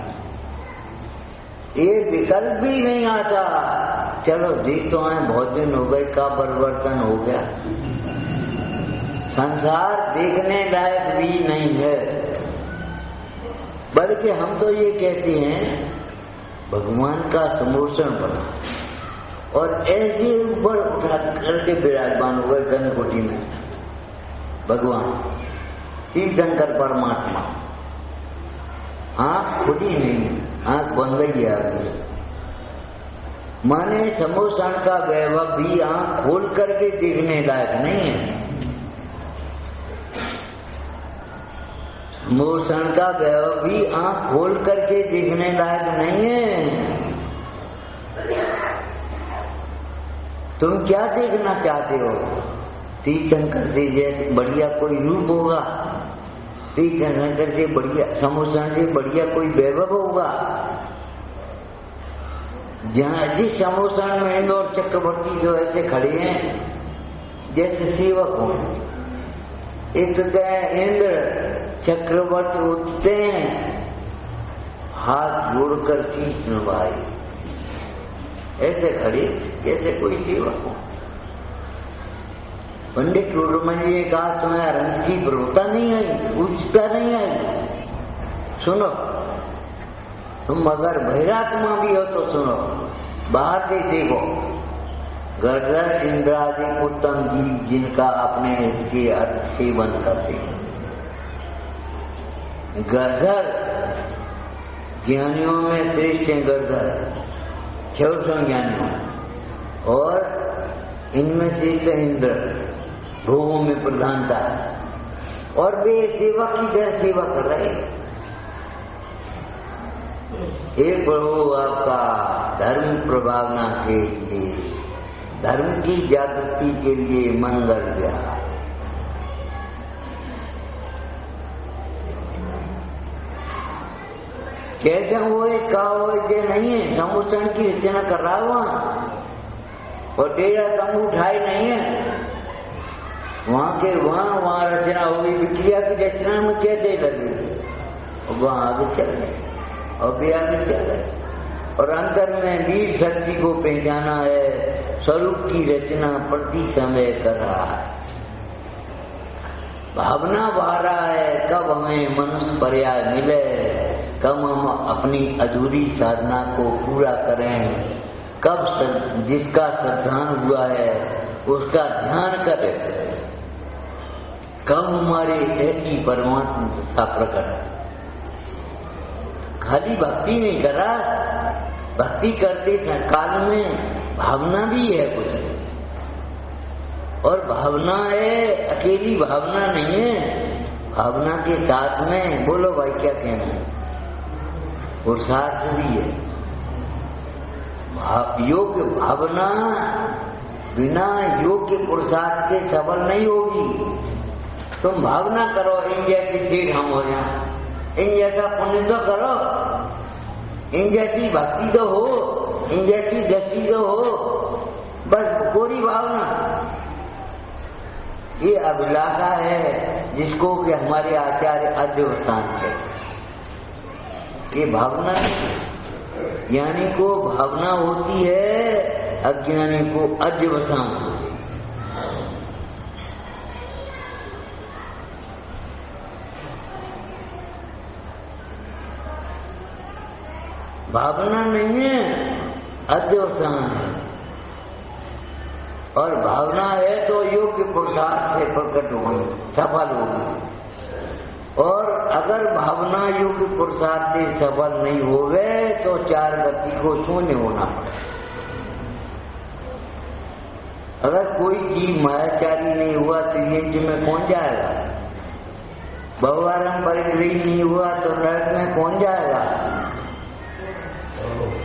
ये विकल्प भी नहीं आता। चलो देख तो आए, बहुत दिन हो गए, का परिवर्तन हो गया। संसार देखने लायक भी नहीं है, बल्कि हम तो ये कहते हैं भगवान का समोषण बना, और ऐसे ऊपर उठा करके विराजमान हुए गणकोटि में भगवान तीर्थंकर परमात्मा। आंख खुली नहीं, आंख बंद गई है आपकी। माने समोषण का वैभव भी आंख खोल करके देखने लायक नहीं है। समोषण का वैभव भी आंख खोल करके देखने लायक नहीं है। तुम क्या देखना चाहते हो? तीर्थंकर से जैसे बढ़िया कोई रूप होगा, तीर्थंकर से बढ़िया, समोषण से बढ़िया कोई वैभव होगा। जहाँ जिस समोषण में इंद्र और चक्रवर्ती जो ऐसे खड़े हैं, जैसे सेवक हो, एक इंद्र चक्रवर्ती उठते हैं, हाथ जोड़कर कृष्ण भाई ऐसे खड़े जैसे कोई सेवक हो। पंडित टूडमल जी ने कहा, तुम्हें रंग की प्रवृत्ता नहीं आई, पूछता नहीं आई। सुनो, तुम अगर बहिरात्मा भी हो तो सुनो, बाहर से देखो। गर्दर इंद्रादि उत्तम जीव जिनका अपने इसके अर्थ सेवन करते हैं। गर्दर ज्ञानियों में श्रेष्ठ है, गर्दर 600 ज्ञानियों, और इनमें श्रेष्ठ इंद्र, भोगों में प्रधानता है, और वे सेवा की तरह सेवा कर रहे हैं। हे प्रभु, आपका धर्म प्रभावना के लिए, धर्म की जागृति के लिए मंगल गया। कहते हैं वो एक ये नहीं है, समोषण की रचना कर रहा है वहां, और डेरा तंबू उठाए नहीं है वहां रचना होगी। विक्रिया की रचना में कैसे लगे, वहां आगे चल गए और भी आगे चल गए, और अंतर में वीर शक्ति को पहचाना है। स्वरूप की रचना प्रति समय कर रहा है, भावना बहा रहा है। कब हमें मनुष्य पर्याय मिले, कब हम अपनी अधूरी साधना को पूरा करें, कब जिसका श्रद्धान हुआ है उसका ध्यान करें, कब हमारे ऐसी परमात्मा सा प्रकट। खाली भक्ति नहीं करा, भक्ति करते काल में भावना भी है कुछ, और भावना है, अकेली भावना नहीं है, भावना के साथ में बोलो भाई क्या कहना है, पुरुषार्थ भी है। योग्य भावना बिना योग्य पुरुषार्थ के सफल नहीं होगी। तुम भावना करो इन जैसी चीज हम हो जाए, इन जैसा पुण्य तो करो, इन जैसी भक्ति तो हो, इन जैसी दृष्टि तो हो, बस पूरी भावना। ये अभिलाषा है जिसको कि हमारे आचार्य अध्यवस्थान है। ये भावना, यानी को भावना होती है अज्ञानी को अध्यवसान हो। भावना नहीं है, अध्यवसान है। और भावना है तो योग्य पुरुषार्थ से प्रकट होगी, सफल होगी। और अगर भावना योग्य पुरुषार्थ से सफल नहीं होवे तो चार गति को शून्य होना पड़े। अगर कोई जीव मायाचारी नहीं हुआ तो यज्ञ में कौन जाएगा? बहुवारम परिग्रही नहीं हुआ तो नरक में कौन जाएगा?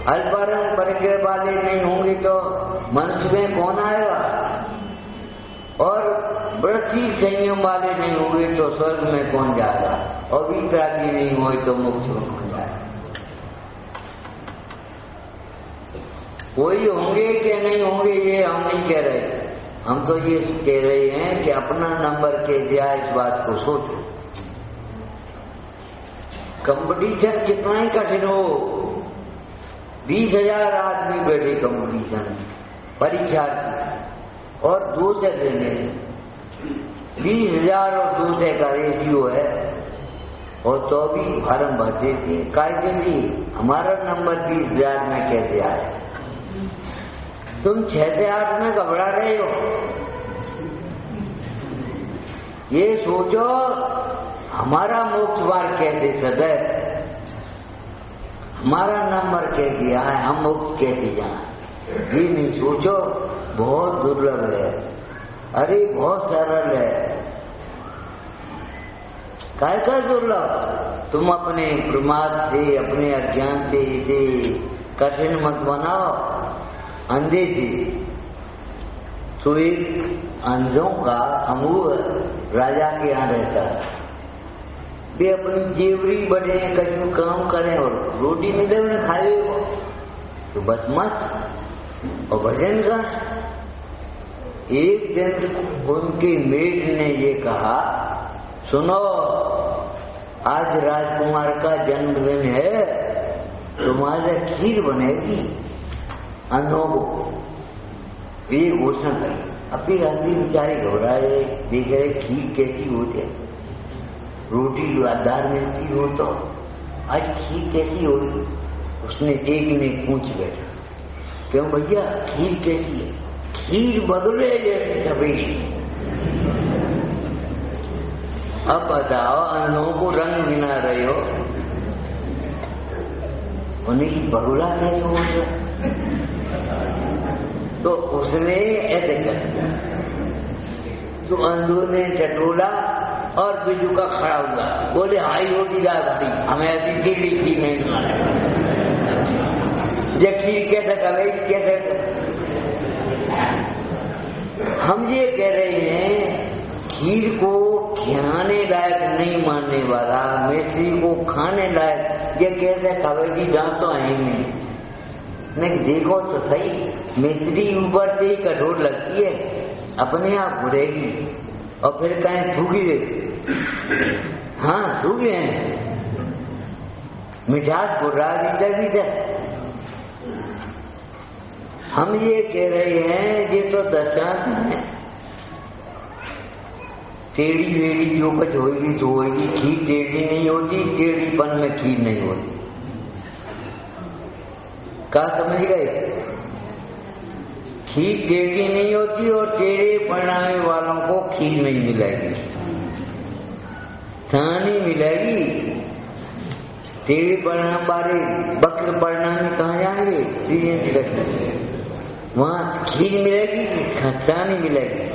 अल्पारम परिग्रह वाले नहीं होंगे तो मनुष्य में कौन आएगा? और वृत्ति संयम वाले नहीं होंगे तो स्वर्ग में कौन जाएगा? और वितरागी नहीं हुए तो मोक्ष में कौन जाएगा? कोई होंगे कि नहीं होंगे ये हम नहीं कह रहे। हम तो ये कह रहे हैं कि अपना नंबर के दिया इस बात को सोचो। कंपटीशन कितना ही कठिन हो, 20,000 आदमी बैठे कंपटीशन परीक्षार्थी और 200 देने, 20,000 और 200 का रेशियो है। और तो भी फार्म भरते थे कायदे लिए हमारा नंबर 20,000 में कैसे आया? तुम 6 से 8 में घबरा रहे हो। ये सोचो हमारा मोक्ष मार्ग कैसे सदैव, हमारा नंबर कैसे दिया है, हम मोक्ष कैसे जाए? ये नहीं सोचो। बहुत दुर्लभ है, अरे बहुत सरल है। कैसा दुर्लभ? तुम अपने प्रमाद से, अपने अज्ञान से इसे कठिन मत बनाओ, अंधे से। तो एक अंधों का समूह राजा के यहाँ रहता है। वे अपनी जेवरी बढ़े कहीं काम करें और रोटी मिले उन्हें खाए को तो बस मत और भजन का। एक दिन उनकी मेड ने ये कहा, सुनो आज राजकुमार का जन्मदिन है, तुम्हारे खीर बनेगी अंधों को। ये घोषणा करी। अपनी आदमी बेचारे घबराए, देख रहे खीर कैसी होती है, रोटी दाल मिलती हो तो आज खीर कैसी होगी? उसने एक ने पूछ बैठा, क्यों भैया खीर कैसी है? खीर बदले जैसे सफेद। अब बताओ अंधों को रंग गिना रहे हो, उन्हें की बगुला कैसे हो गया? तो उसने ऐसे कर दिया। तो अंधों ने टटोला और बिजू का खड़ा हुआ, बोले हाई होगी दादी, हमें ऐसी खीर नहीं खाना। ये खीर कैसे करे, कैसे? हम ये कह रहे हैं खीर को खाने लायक नहीं मानने वाला मिश्री को खाने लायक ये कैसे खावेगी? दांत तो है ही नहीं। देखो तो सही, मिश्री ऊपर से ही कठोर लगती है, अपने आप घुलेगी और फिर कहीं सूखी देती। हाँ सूखे हैं, मिठास को भीतर। हम ये कह रहे हैं ये तो दशांश है। टेढ़ी वेढ़ी जो कुछ होगी तो होगी, खीर टेढ़ी नहीं होती, टेढ़ीपन में खीर नहीं होती। क्या समझ गए? खीर टेढ़ी नहीं होती और टेढ़े परिणामी वालों को खीर नहीं मिलेगी, थानी मिलेगी। टेढ़े परिणाम वाले वक्र परिणामी कहाँ जाएंगे? वहां खीर मिलेगी, थानी मिलेगी।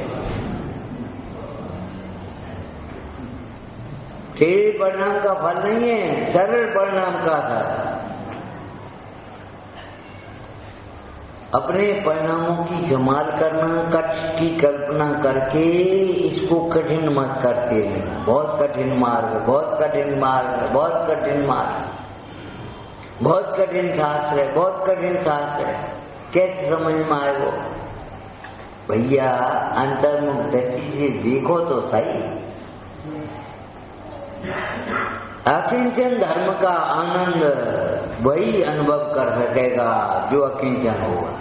टेढ़े परिणाम का फल नहीं है, सरल परिणाम का था। अपने परिणामों की संभाल करना, कष्ट की कल्पना करके इसको कठिन मत करते हैं। बहुत कठिन मार्ग, बहुत कठिन मार्ग, बहुत कठिन मार्ग, बहुत कठिन शास्त्र है, बहुत कठिन शास्त्र है। कैसे समझ में आए वो? भैया अंतर्मुख दृष्टि से देखो तो सही। अकिंचन धर्म का आनंद वही अनुभव कर सकेगा जो अकिंचन होगा।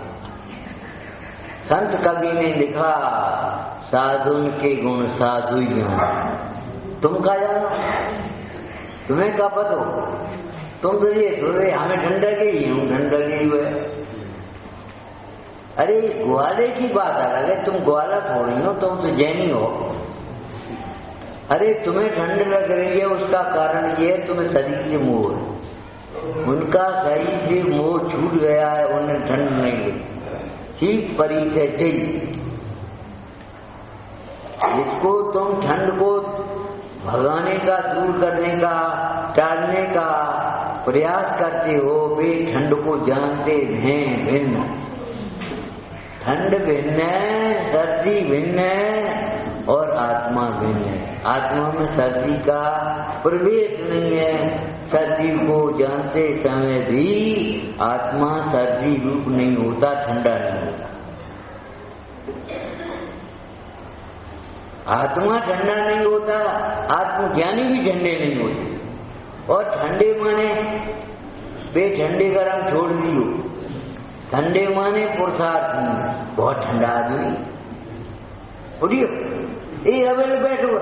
संत कवि ने लिखा, साधुन के गुण साधु ही जान। तुम क्या जानो, तुम्हें क्या पता? तुम तो ये सोचे हमें ढंढगे ही हूँ, ढंढगे ही हुए। अरे ग्वाले की बात अलग है, तुम ग्वाला थोड़ी हो, तुम तो जैनी हो। अरे तुम्हें ठंड लग रही है, उसका कारण ये है तुम्हें शरीर से मोह है। उनका शरीर से मोह छूट गया है, उन्हें ठंड नहीं लगी। ठीक परिचय चाहिए। इसको तुम ठंड को भगाने का, दूर करने का, टालने का प्रयास करते हो। वे ठंड को जानते हैं भिन्न। ठंड भिन्न है, सर्दी भिन्न है और आत्मा भिन्न है। आत्मा में सर्दी का प्रवेश नहीं है। सर्दी को जानते समय भी आत्मा सर्दी रूप नहीं होता, ठंडा नहीं होता। आत्मा ठंडा नहीं होता, आत्मज्ञानी भी ठंडे नहीं होते। और ठंडे माने बे ठंडे गरम छोड़ दियो। ठंडे माने पुरुषार्थ नहीं, बहुत ठंडा आदमी उठियो, ये अवेल बैठो,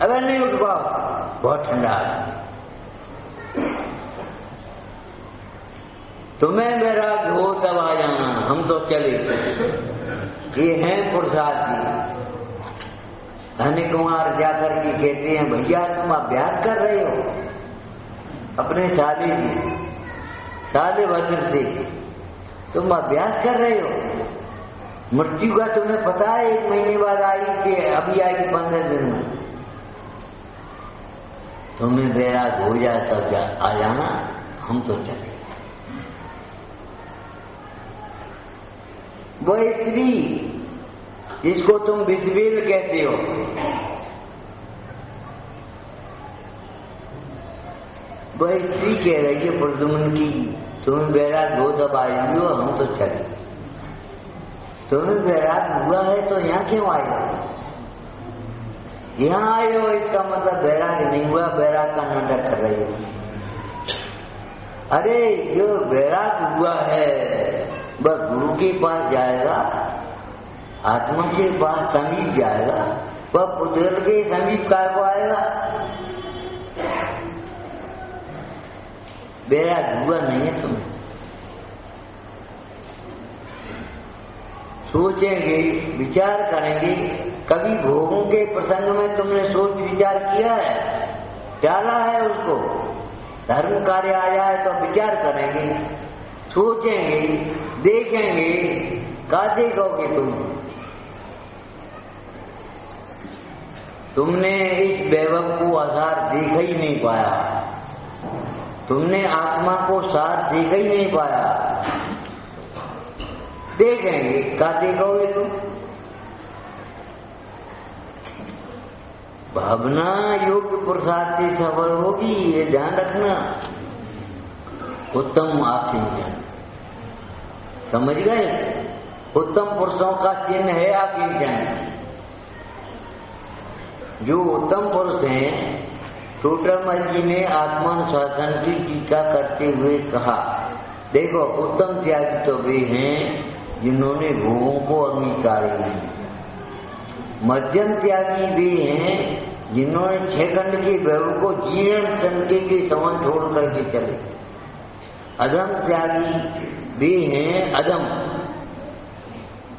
अवेल नहीं उठ पाओ, बहुत ठंडा आदमी। तुम्हें वैराग हो तब आ जाना, हम तो चले। ये हैं पुरुषार्थी। धनी कुमार जाकर के कहते हैं, भैया तुम अभ्यास कर रहे हो अपने साले से, साले वज्र से तुम अभ्यास कर रहे हो। मृत्यु का तुम्हें पता है 1 महीने बाद आई कि अभी आएगी 15 दिन में। तुम्हें वैराग हो जाए तब आ जाना, हम तो चले। वो स्त्री जिसको तुम विधवेल कहते हो, वह स्त्री कह रही है प्रद्युम्न की, तुम्हें वैराग हो तब आई हो, हम तो चले। तुम्हें वैराग हुआ है तो यहाँ क्यों आए हो? यहाँ आए हो इसका मतलब वैराग नहीं हुआ, वैराग का नाटक कर रही हो। अरे जो वैराग हुआ है वह गुरु के पास जाएगा, आत्मा के पास समीप जाएगा। वह पुत्र के समीप काय को आएगा? वैराग हुआ नहीं है। तुम सोचेंगे, विचार करेंगे। कभी भोगों के प्रसंग में तुमने सोच विचार किया है? डाला है उसको? धर्म कार्य आ जाए तो विचार करेंगे, सोचेंगे, देखेंगे। क्या देखोगे तुमने इस वैभव को आधार देखा ही नहीं पाया। तुमने आत्मा को साथ देखा ही नहीं पाया। देखेंगे, क्या देखोगे तुम? भावना योग्य पुरुषार्थ से सफल होगी, ये ध्यान रखना। उत्तम आकिंचन, समझ गए? उत्तम पुरुषों का चिन्ह है आकिंचन। जो उत्तम पुरुष हैं, टोटरमल जी ने आत्मानुशासन की टीका करते हुए कहा, देखो उत्तम त्यागी तो वे हैं जिन्होंने भोगों को अंगीकार किया। मध्यम त्यागी वे हैं जिन्होंने 6 खंड के वैभव को जीर्ण तनके के समान छोड़ करके चले। अधम त्यागी वे हैं, अधम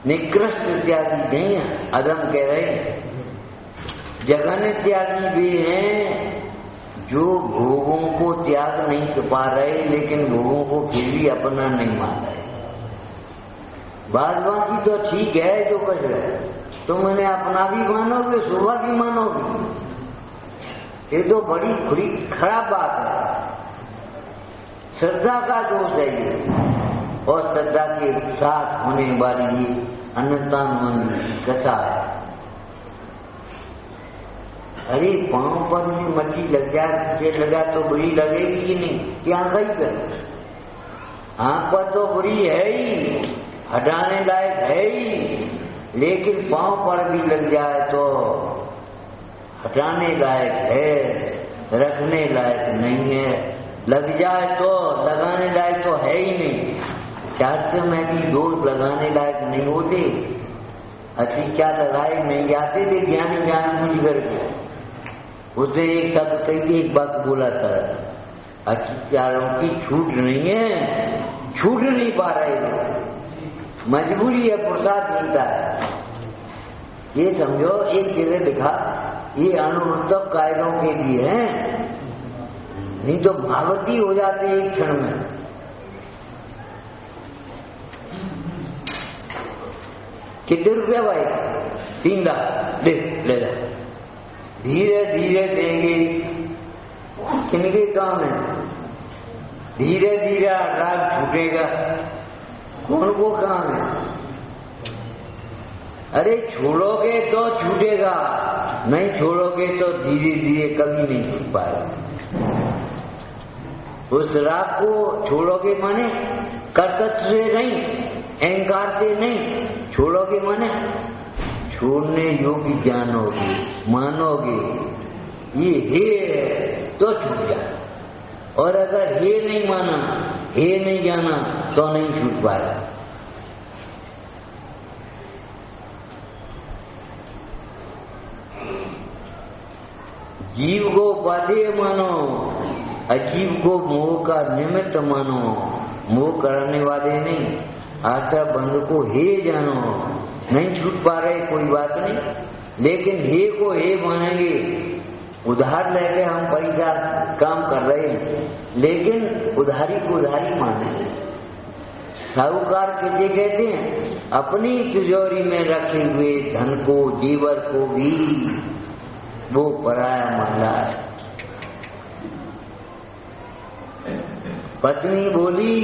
निकृष्ट त्यागी नहीं है, अधम कह रहे हैं। जघन्य त्यागी वे हैं जो भोगों को त्याग नहीं पा रहे, लेकिन भोगों को फिर भी अपना नहीं मान रहे। बाद बाकी तो ठीक है जो कर रहे, तुम उन्हें अपना भी मानोगे, सुबह भी मानोगे। ये तो बड़ी खुरी खराब बात है। श्रद्धा का दोष है ये, और श्रद्धा के साथ होने वाली ये अन्नतानुबंधी कथा है। अरे पांव पर भी मट्टी लग जाए, लगा तो बुरी लगेगी कि नहीं? क्या गई कर? आंख पर तो बुरी है ही, हटाने लायक है ही, लेकिन पांव पर भी लग जाए तो हटाने लायक है, रखने लायक नहीं है। लग जाए तो लगाने लायक तो है ही नहीं। शास्त्र में भी दोष लगाने लायक नहीं होते, अच्छी क्या लगाए नहीं जाते थे ज्ञानी ज्ञान मुझ करके। उसने एक शब्द कही एक बात बोला था, अच्छी चारों की छूट नहीं है, छूट नहीं पा रहे लोग, मजबूरी है, प्रसाद मिलता है। ये समझो एक जगह लिखा ये अनुरुद्धव कायदों के लिए है, नहीं तो भावती हो जाते एक क्षण में। कितने रुपया भाई? 3 लाख, ले जा। धीरे धीरे देंगे, किनके काम है? धीरे धीरे राग छूटेगा, कौन को काम है? अरे छोड़ोगे तो छूटेगा, नहीं छोड़ोगे तो धीरे धीरे कभी नहीं छूट पाएगा। उस राग को छोड़ोगे माने कर्तव्य से नहीं, अहंकार से नहीं, छोड़ोगे माने छोड़ने योग्य जानोगे, मानोगे ये हे तो छूट जाए, और अगर हे नहीं माना, हे नहीं जाना तो नहीं छूट पाएगा। जीव को बाध्य मानो, अजीव को मोह का निमित्त मानो, मोह करने वाले नहीं, आशा बंध को हे जानो। नहीं छूट पा रहे कोई बात नहीं, लेकिन हे को हे मानेंगे। उधार लेके हम पैसा काम कर रहे हैं, लेकिन उधारी को उधारी मानेंगे। साहूकार किसे कहते हैं? अपनी तिजोरी में रखे हुए धन को, जीवर को भी वो पराया मान रहा है। पत्नी बोली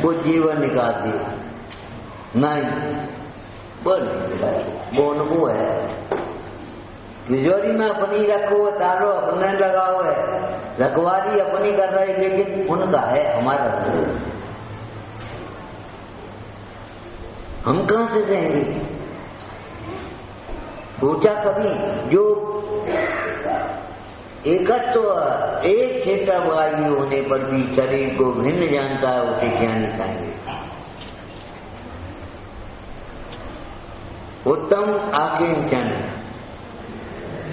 वो जीवन निकाल दिया, नहीं बोल वो अनुभव है। तिजोरी में अपनी रखो, तालो अपने लगाओ है, रखवाली अपनी कर रहे, लेकिन उनका है, हमारा नहीं। हम कहां से देंगे? सोचा कभी जो एकत्व एक क्षेत्र वायु होने पर भी शरीर को भिन्न जानता है, उसे ज्ञानी कहेंगे। उत्तम आकिंचन,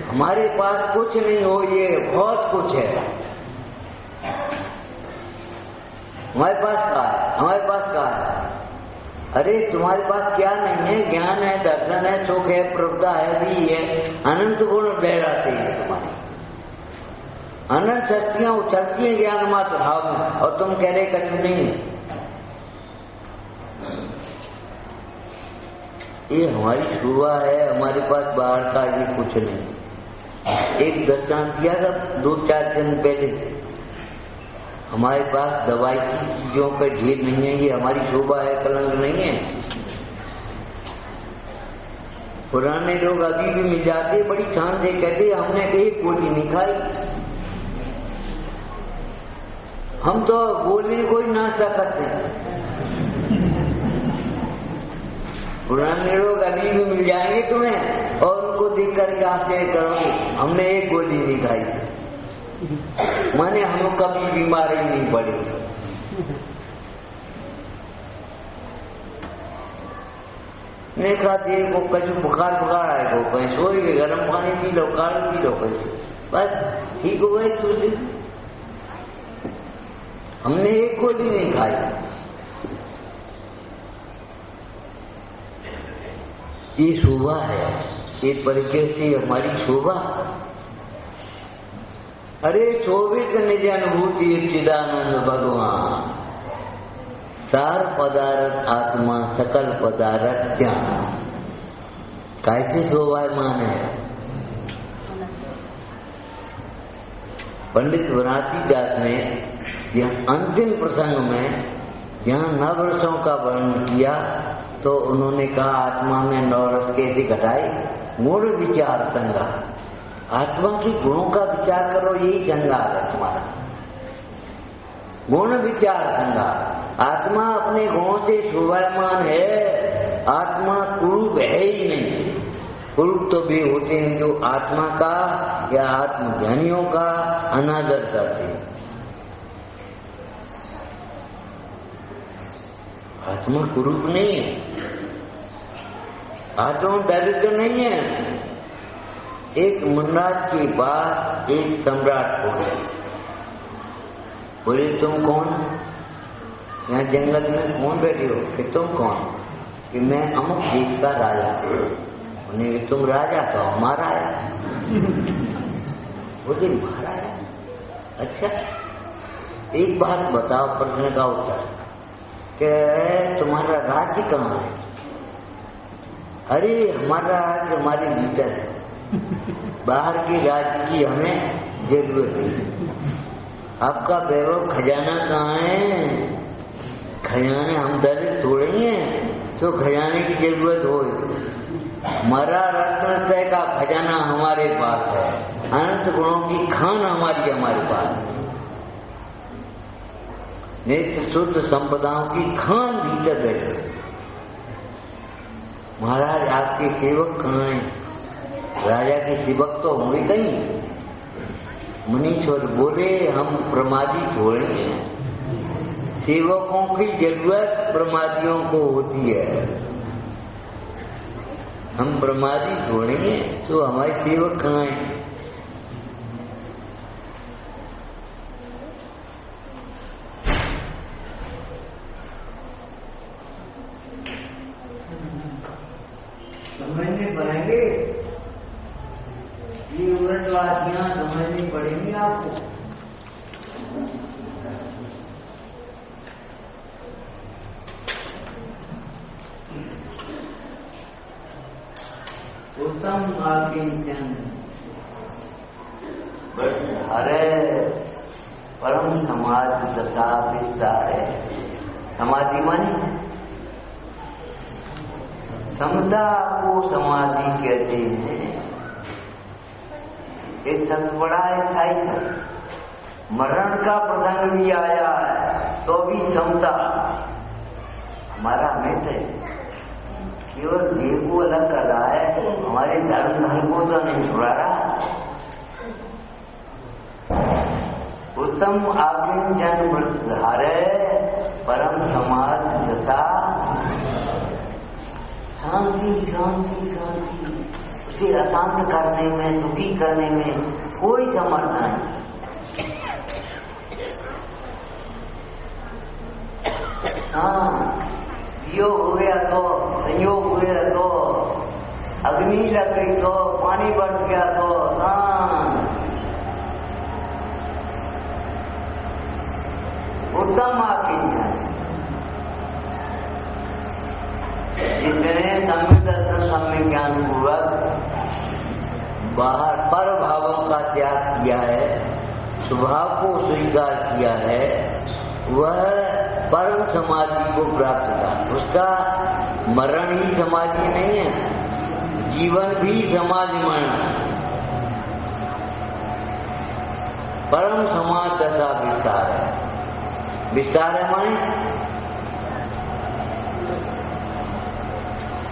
हमारे पास कुछ नहीं हो, ये बहुत कुछ है। हमारे पास क्या है? हमारे पास क्या है? अरे तुम्हारे पास क्या नहीं है? ज्ञान है, दर्शन है, सुख है, प्रभुता है, भी है, अनंत गुण लहराते हैं तुम्हारे, अनंत शक्तियां उछलती हैं ज्ञान मात्र भाव में, और तुम कह रहे कठिन नहीं है। ये हमारी शुरुआ है, हमारे पास बाहर का ये कुछ नहीं। एक दृष्टांत किया था 2-4 दिन पहले, हमारे पास दवाई की चीजों का ढेर नहीं है, ये हमारी शोभा है, कलंक नहीं है। पुराने लोग अभी भी मिल जाते, बड़ी शान से कहते हमने कहीं गोली नहीं खाई। हम तो बोलने को ही ना सकते। पुराने लोग अभी भी मिल जाएंगे तुम्हें, और उनको देख कर आश्चर्य करोगे हमने एक गोली नहीं खाई, माने हम कभी बीमारी नहीं पड़ी। नहीं खाते को कभी बुखार आएगा, कहीं सोई गए, गर्म पानी पी लो, काढ़ा पी लो, कैसे बस ठीक हो गए। तुझे हमने एक गोली नहीं खाई। ये शोभा है, ये परिचय से हमारी शोभा। अरे शोभित निज अनुभूति चिदानंद भगवान, सार पदार्थ आत्मा, सकल पदार्थ ज्ञान। कैसे शोभायमान है? पंडित वराती दास ने यह अंतिम प्रसंग में जहाँ 9 वर्षों का वर्णन किया, तो उन्होंने कहा आत्मा में 9 रस कैसे घटाए? मूल विचार संगा, आत्मा के गुणों का विचार करो, यही संगा है तुम्हारा। गुण विचार संगा, आत्मा अपने गुणों से शोभायमान है। आत्मा कुरूप है ही नहीं। कुरूप तो वे होते हैं जो आत्मा का या आत्मज्ञानियों का अनादर करते हैं। आत्मा कुरूप नहीं है, आत्मा दरिद्र नहीं है। एक मुन्नाथ के बाद एक सम्राट बोले तुम कौन? यहाँ जंगल में कौन बैठे हो? कि तुम कौन? कि मैं अमुक देश का राजा। उन्हें तुम राजा कहो, महाराजा। बोले महाराजा? अच्छा एक बात बताओ, प्रश्न का उत्तर, कि तुम्हारा राज्य कहाँ है? अरे हमारा राज्य हमारे भीतर है, बाहर के राज्य की हमें जरूरत है। आपका वैभव खजाना कहाँ है? खजाने हम दरिद्र थोड़े ही हैं तो खजाने की जरूरत हो। हमारा रत्न का खजाना हमारे पास है, अनंत गुणों की खान हमारे पास है, नित्य शुद्ध संपदाओं की खान भीतर बैठे। महाराज आपके सेवक कहाँ हैं? राजा के सेवक तो होंगे कहीं। मुनीश्वर बोले हम प्रमादी थोड़े हैं, सेवकों की जरूरत प्रमादियों को होती है, हम प्रमादी थोड़े हैं, तो हमारे सेवक कहाँ हैं? समझने पड़ेंगे, ये उलटवादियां समझनी पड़ेंगी आपको। उत्तम आकिंचन हरे परम समाज दशा विस्तार है। समाधि मानी समता को समाधि कहते हैं। एक संत बड़ा स्थायी था, मरण का प्रसंग भी आया है तो भी समता हमारा मित्र केवल देह को अलग कर रहा है, हमारे धर्म को तो नहीं छुड़ा रहा। उत्तम आकिंचन व्रतधारे परम समाज तथा शांति शांति शांति। उसे अशांत करने में, दुखी करने में कोई समर्थ नहीं। हाँ, योग हो गया तो, संयोग हो गया तो, अग्नि लग गई तो, पानी बढ़ गया तो, उत्तम आकिंचन। जितने सम्य दर्शन सम्य ज्ञान पूर्वक बाहर पर भावों का त्याग किया है, स्वभाव को स्वीकार किया है, वह परम समाधि को प्राप्त था। उसका मरण ही समाधि नहीं है, जीवन भी समाधि मरण। परम समाज तथा विस्तार है। विस्तार है माने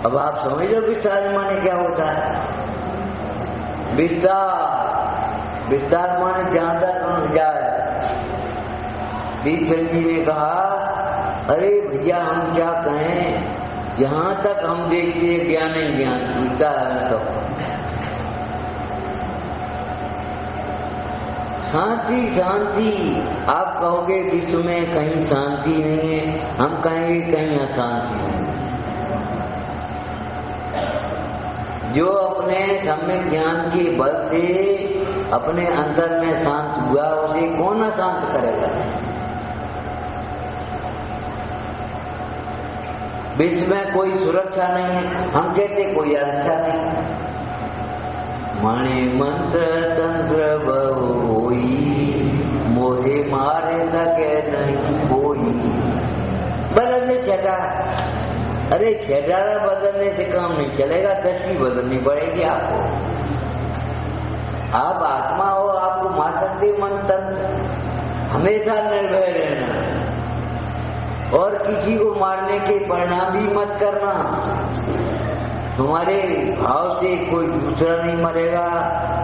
अब आप समझ लो विस्तार माने क्या होता है। विस्तार माने जहां तक हम जाए। बीच जी ने कहा अरे भैया हम क्या कहें, जहां तक हम देखते ज्ञान ही ज्ञान मिलता है। तो शांति शांति आप कहोगे विश्व में कहीं शांति नहीं है, हम कहेंगे कहीं अशांति नहीं। जो अपने सम्यक ज्ञान के बल से अपने अंदर में शांत हुआ, उसे कौन अशांत करेगा। विश्व में कोई सुरक्षा नहीं है, हम कहते कोई अच्छा नहीं। मणि मंत्र तंत्र बहुई, मोहे मारे सके नहीं कोई। बदलने छटा, अरे छटारा बदलने से काम नहीं चलेगा, दृष्टि बदलनी पड़ेगी आपको। आप आत्मा हो, आपको मार सकते मन तंत्र, हमेशा निर्भय रहना और किसी को मारने के परिणाम भी मत करना। तुम्हारे भाव से कोई दूसरा नहीं मरेगा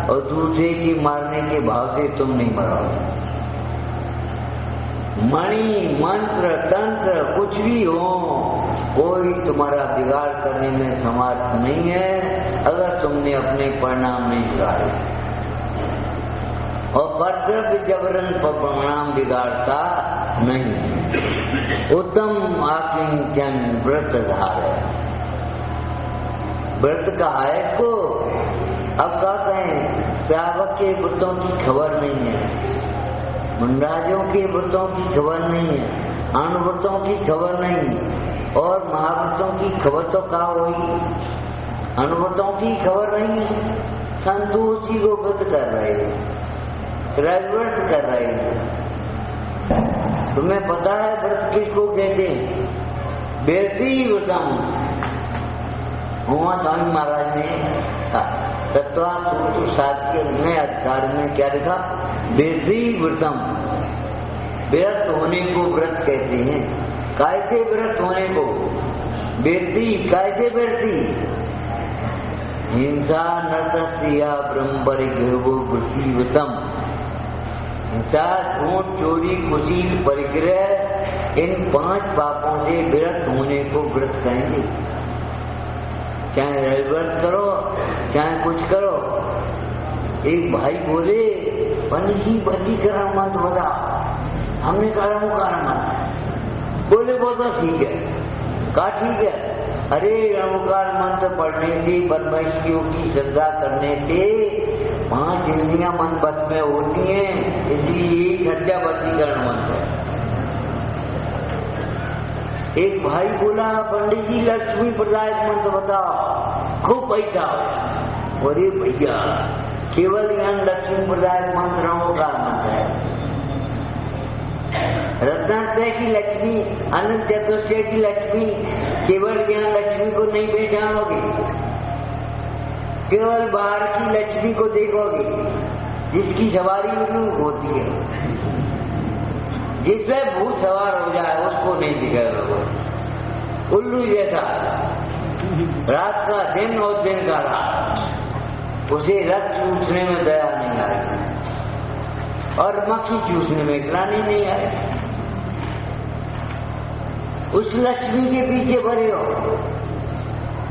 और दूसरे की मारने के भाव से तुम नहीं मरोगे। मणि मंत्र तंत्र कुछ भी हो, कोई तुम्हारा बिगाड़ करने में समर्थ नहीं है अगर तुमने अपने परिणाम नहीं बिगाड़े। और कर्तव्य जबरन परिणाम बिगाड़ता नहीं। उत्तम आकिंचन व्रत धारे, व्रत कहा है इसको। अब क्या कहें, श्रावक के व्रतों की खबर नहीं है, मुंडाजों के व्रतों की खबर नहीं है, अणुव्रतों की खबर नहीं, और महाव्रतों की खबर तो क्या हुई, अणुव्रतों की खबर नहीं है। संतोषी को व्रत कर रहे हैं, व्रत कर रहे हैं। तुम्हें पता है व्रत किसको कहते हैं? बेटी व्रतम। हुआ स्वामी महाराज ने तत्वासूत्र शास्त्र में अधिकार में क्या लिखा? बेटी व्रतम। व्रत होने को व्रत कहते हैं। कैसे व्रत होने को? बेटी कैसे व्रती? हिंसा नरसिया ब्रह्म परिग्रहो वृत्ति व्रतम। हिंसा, झूठ, चोरी, कुशील, परिग्रह, इन 5 पापों से व्रत होने को व्रत कहेंगे। चाहे व्रत करो चाहे कुछ करो। एक भाई बोले, पंडित जी वशीकरण मंत्र बता। हमने कहा रमुकार मंत्र। बोले वो तो ठीक है। कहा ठीक है। अरे रमुकार मंत्र पढ़ने से, बदमाशियों की श्रद्धा करने से 5 इंद्रियां मन बस में होती हैं, इसलिए सच्चा वशीकरण मंत्र है। एक भाई बोला, पंडित जी लक्ष्मी प्रदायक मंत्र बताओ, खूब पैसा। अरे भैया, केवल यहाँ लक्ष्मी प्रदायक मंत्र का मंत्र है। रत्नात्रय की लक्ष्मी, अनंत चतुर्दशी की लक्ष्मी, केवल यहाँ लक्ष्मी को नहीं पहचानोगे, केवल बाहर की लक्ष्मी को देखोगे जिसकी सवारी उल्लू होती है। जिसमें भूत सवार हो जाए उसको नहीं दिखेगा। उल्लू जैसा रात का दिन और दिन का रात, उसे रक्त चूसने में दया नहीं आएगी और मक्खी चूसने में ग्लानि नहीं आएगी। उस लक्ष्मी के पीछे भरे हो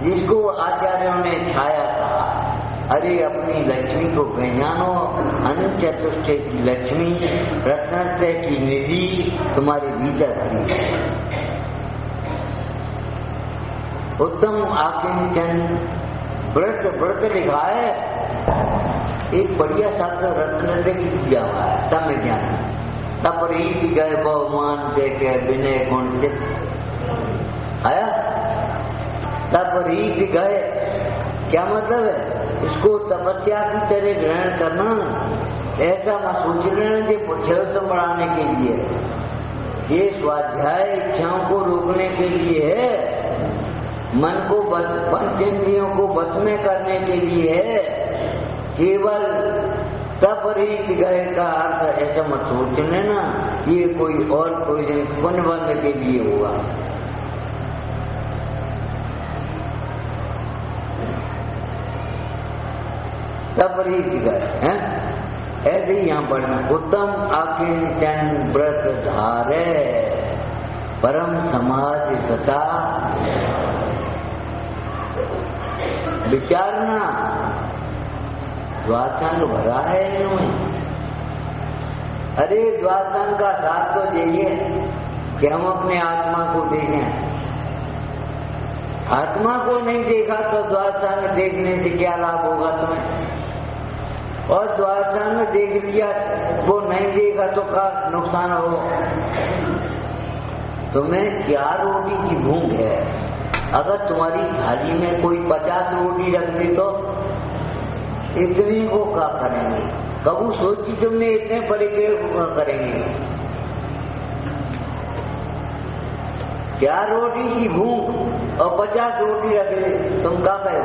जिसको आचार्यों ने छाया था। अरे अपनी लक्ष्मी को पहचानो। अनंत चतुष्टय की लक्ष्मी, रत्नात्रय की निधि तुम्हारे भीतर खड़ी है। उत्तम आकिंचन व्रत लिखा है। एक बढ़िया शब्द रत्नात्रय की किया हुआ है तब में ज्ञान। तपरीत गए बहुमान देखे विनय गुण आया। तपरीत गए क्या मतलब है? इसको तपस्या की तरह ग्रहण करना। ऐसा मत सोच लेना कि पुरुषोत्तम बढ़ाने के लिए। ये स्वाध्याय इच्छाओं को रोकने के लिए है, मन को पंचेंद्रियों को बस में करने के लिए है। केवल तपरीत गए का अर्थ ऐसा मत सोच लेना ये कोई और कोई पुण्यबंध के लिए होगा। तपरीत गए हैं ऐसे ही यहाँ पढ़ना। उत्तम आकिंचन व्रत धारे परम समाज तथा विचारना। द्वादशांग भरा है इन्होंने। अरे द्वादशांग का साथ तो यही है कि हम अपने आत्मा को देखें। आत्मा को नहीं देखा तो द्वादशांग देखने से क्या लाभ होगा तुम्हें? और द्वादशांग देख लिया वो नहीं देखा तो क्या नुकसान हो? तुम्हें 4 रोटी की भूख है। अगर तुम्हारी थाली में कोई 50 रोटी रख दी तो इतने को क्या करेंगे? कबू सोची तुमने इतने परिचय को करेंगे? 4 रोटी की भूख और 50 रोटी रख ले, तुम क्या कहो?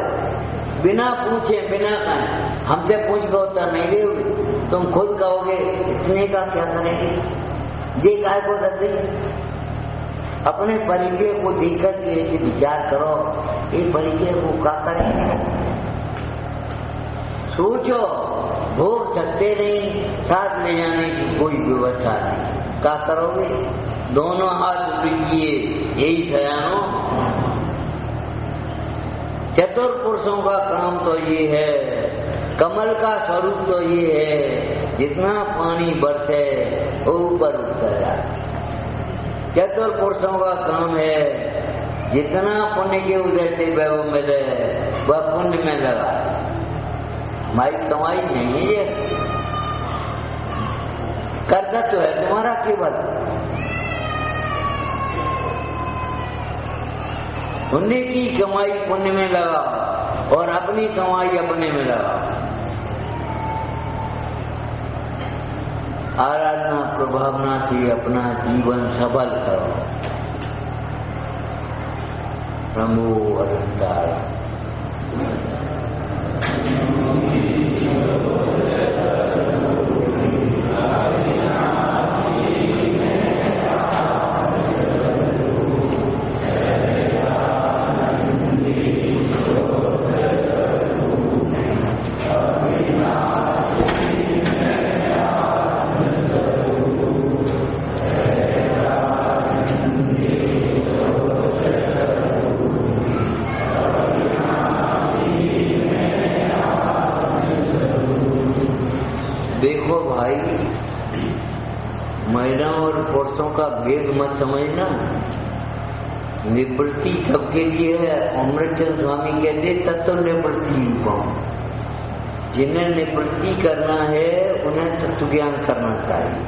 बिना पूछे बिना कहे हमसे पूछ के उत्तर नहीं दोगे। तुम खुद कहोगे इतने का क्या करेंगे? ये काय को रख अपने परिचय को देखकर के विचार करो, ये परिचय को क्या करेंगे? सोचो। भोग सकते नहीं, साथ ले जाने की कोई व्यवस्था नहीं। क्या करोगे? दोनों हाथ लीजिए, यही सयानो। चतुर्पुरुषों का काम तो ये है, कमल का स्वरूप तो ये है, जितना पानी बरसे वो ऊपर उठता जाए। चतुर्पुरुषों का काम है, जितना पुण्य के उदय से वह मिले वह पुण्य में लगा। हमारी कमाई नहीं है ये, करता तो है तुम्हारा केवल। पुण्य की कमाई पुण्य में लगा और अपनी कमाई अपने में लगा। आराधना प्रभावना से अपना जीवन सफल करो। प्रभु अनंतार। देखो भाई, महिलाओं और पुरुषों का भेद मत समझना। निवृत्ति सबके लिए है। अमृतचंद स्वामी कहते तत्व निवृत्ति रूपम। जिन्हें निवृत्ति करना है उन्हें तत्व ज्ञान करना चाहिए,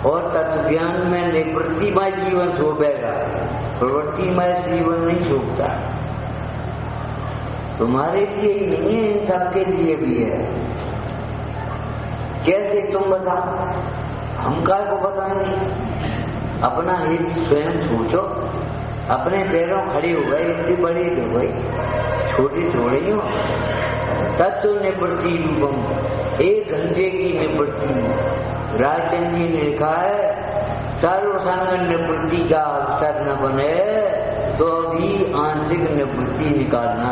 और तत्व ज्ञान में निवृत्तिमय जीवन शोभेगा, प्रवृत्तिमय जीवन नहीं शोभता। तुम्हारे लिए ही नहीं है, इन सबके लिए भी है। कैसे तुम बताओ, हम काय को बताएंगे? अपना हित स्वयं सोचो। अपने पैरों खड़ी हो गई, इतनी बड़ी हो गई, छोटी थोड़ी हो। तत्व निवृत्ति रूपम, 1 घंटे की निवृत्ति। राजचंद्र जी ने लिखा है, सर्वसंग निवृत्ति का अवसर न बने तो अभी आंशिक निवृत्ति निकालना।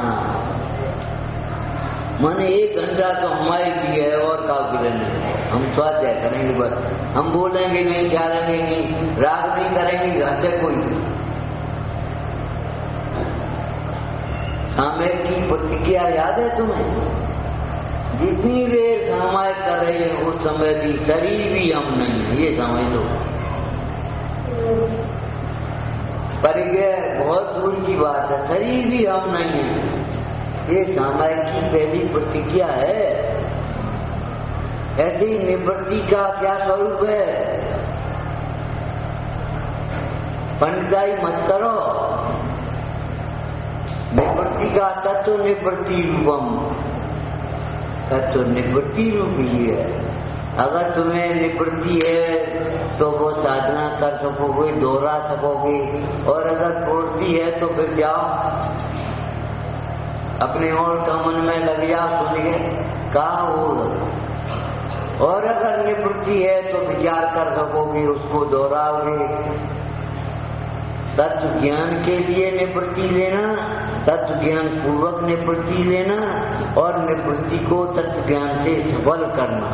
माने 1 घंटा तो हमारे लिए है और काफी नहीं। हम स्वाध्याय करेंगे बस, हम बोलेंगे नहीं, चालेंगे नहीं, राग नहीं करेंगे घर से कोई। सामयिक की प्रतिक्रिया याद है तुम्हें? जितनी देर सामयिक कर रहे हैं उस समय भी शरीर भी हम नहीं है, ये समझ लो। परिग्रह बहुत दूर की बात है, शरीर भी हम नहीं है। ये सामायिक की पहली प्रतिज्ञा है। ऐसी निवृत्ति का क्या स्वरूप है? पंडिताई मत करो। निवृत्ति का तत्व निवृत्ति रूपम, तत्व निवृत्ति रूप ही है। अगर तुम्हें निवृत्ति है तो वो साधना कर सकोगे, दोहरा सकोगे, और अगर पूर्ति है तो फिर जाओ अपने और का मन में लग जा, सुनिए कहा हो। और अगर निवृत्ति है तो विचार कर सकोगे, उसको दोहराओगे। तत्व ज्ञान के लिए निवृत्ति लेना, तत्व ज्ञान पूर्वक निवृत्ति लेना, और निवृत्ति को तत्व ज्ञान से सफल करना।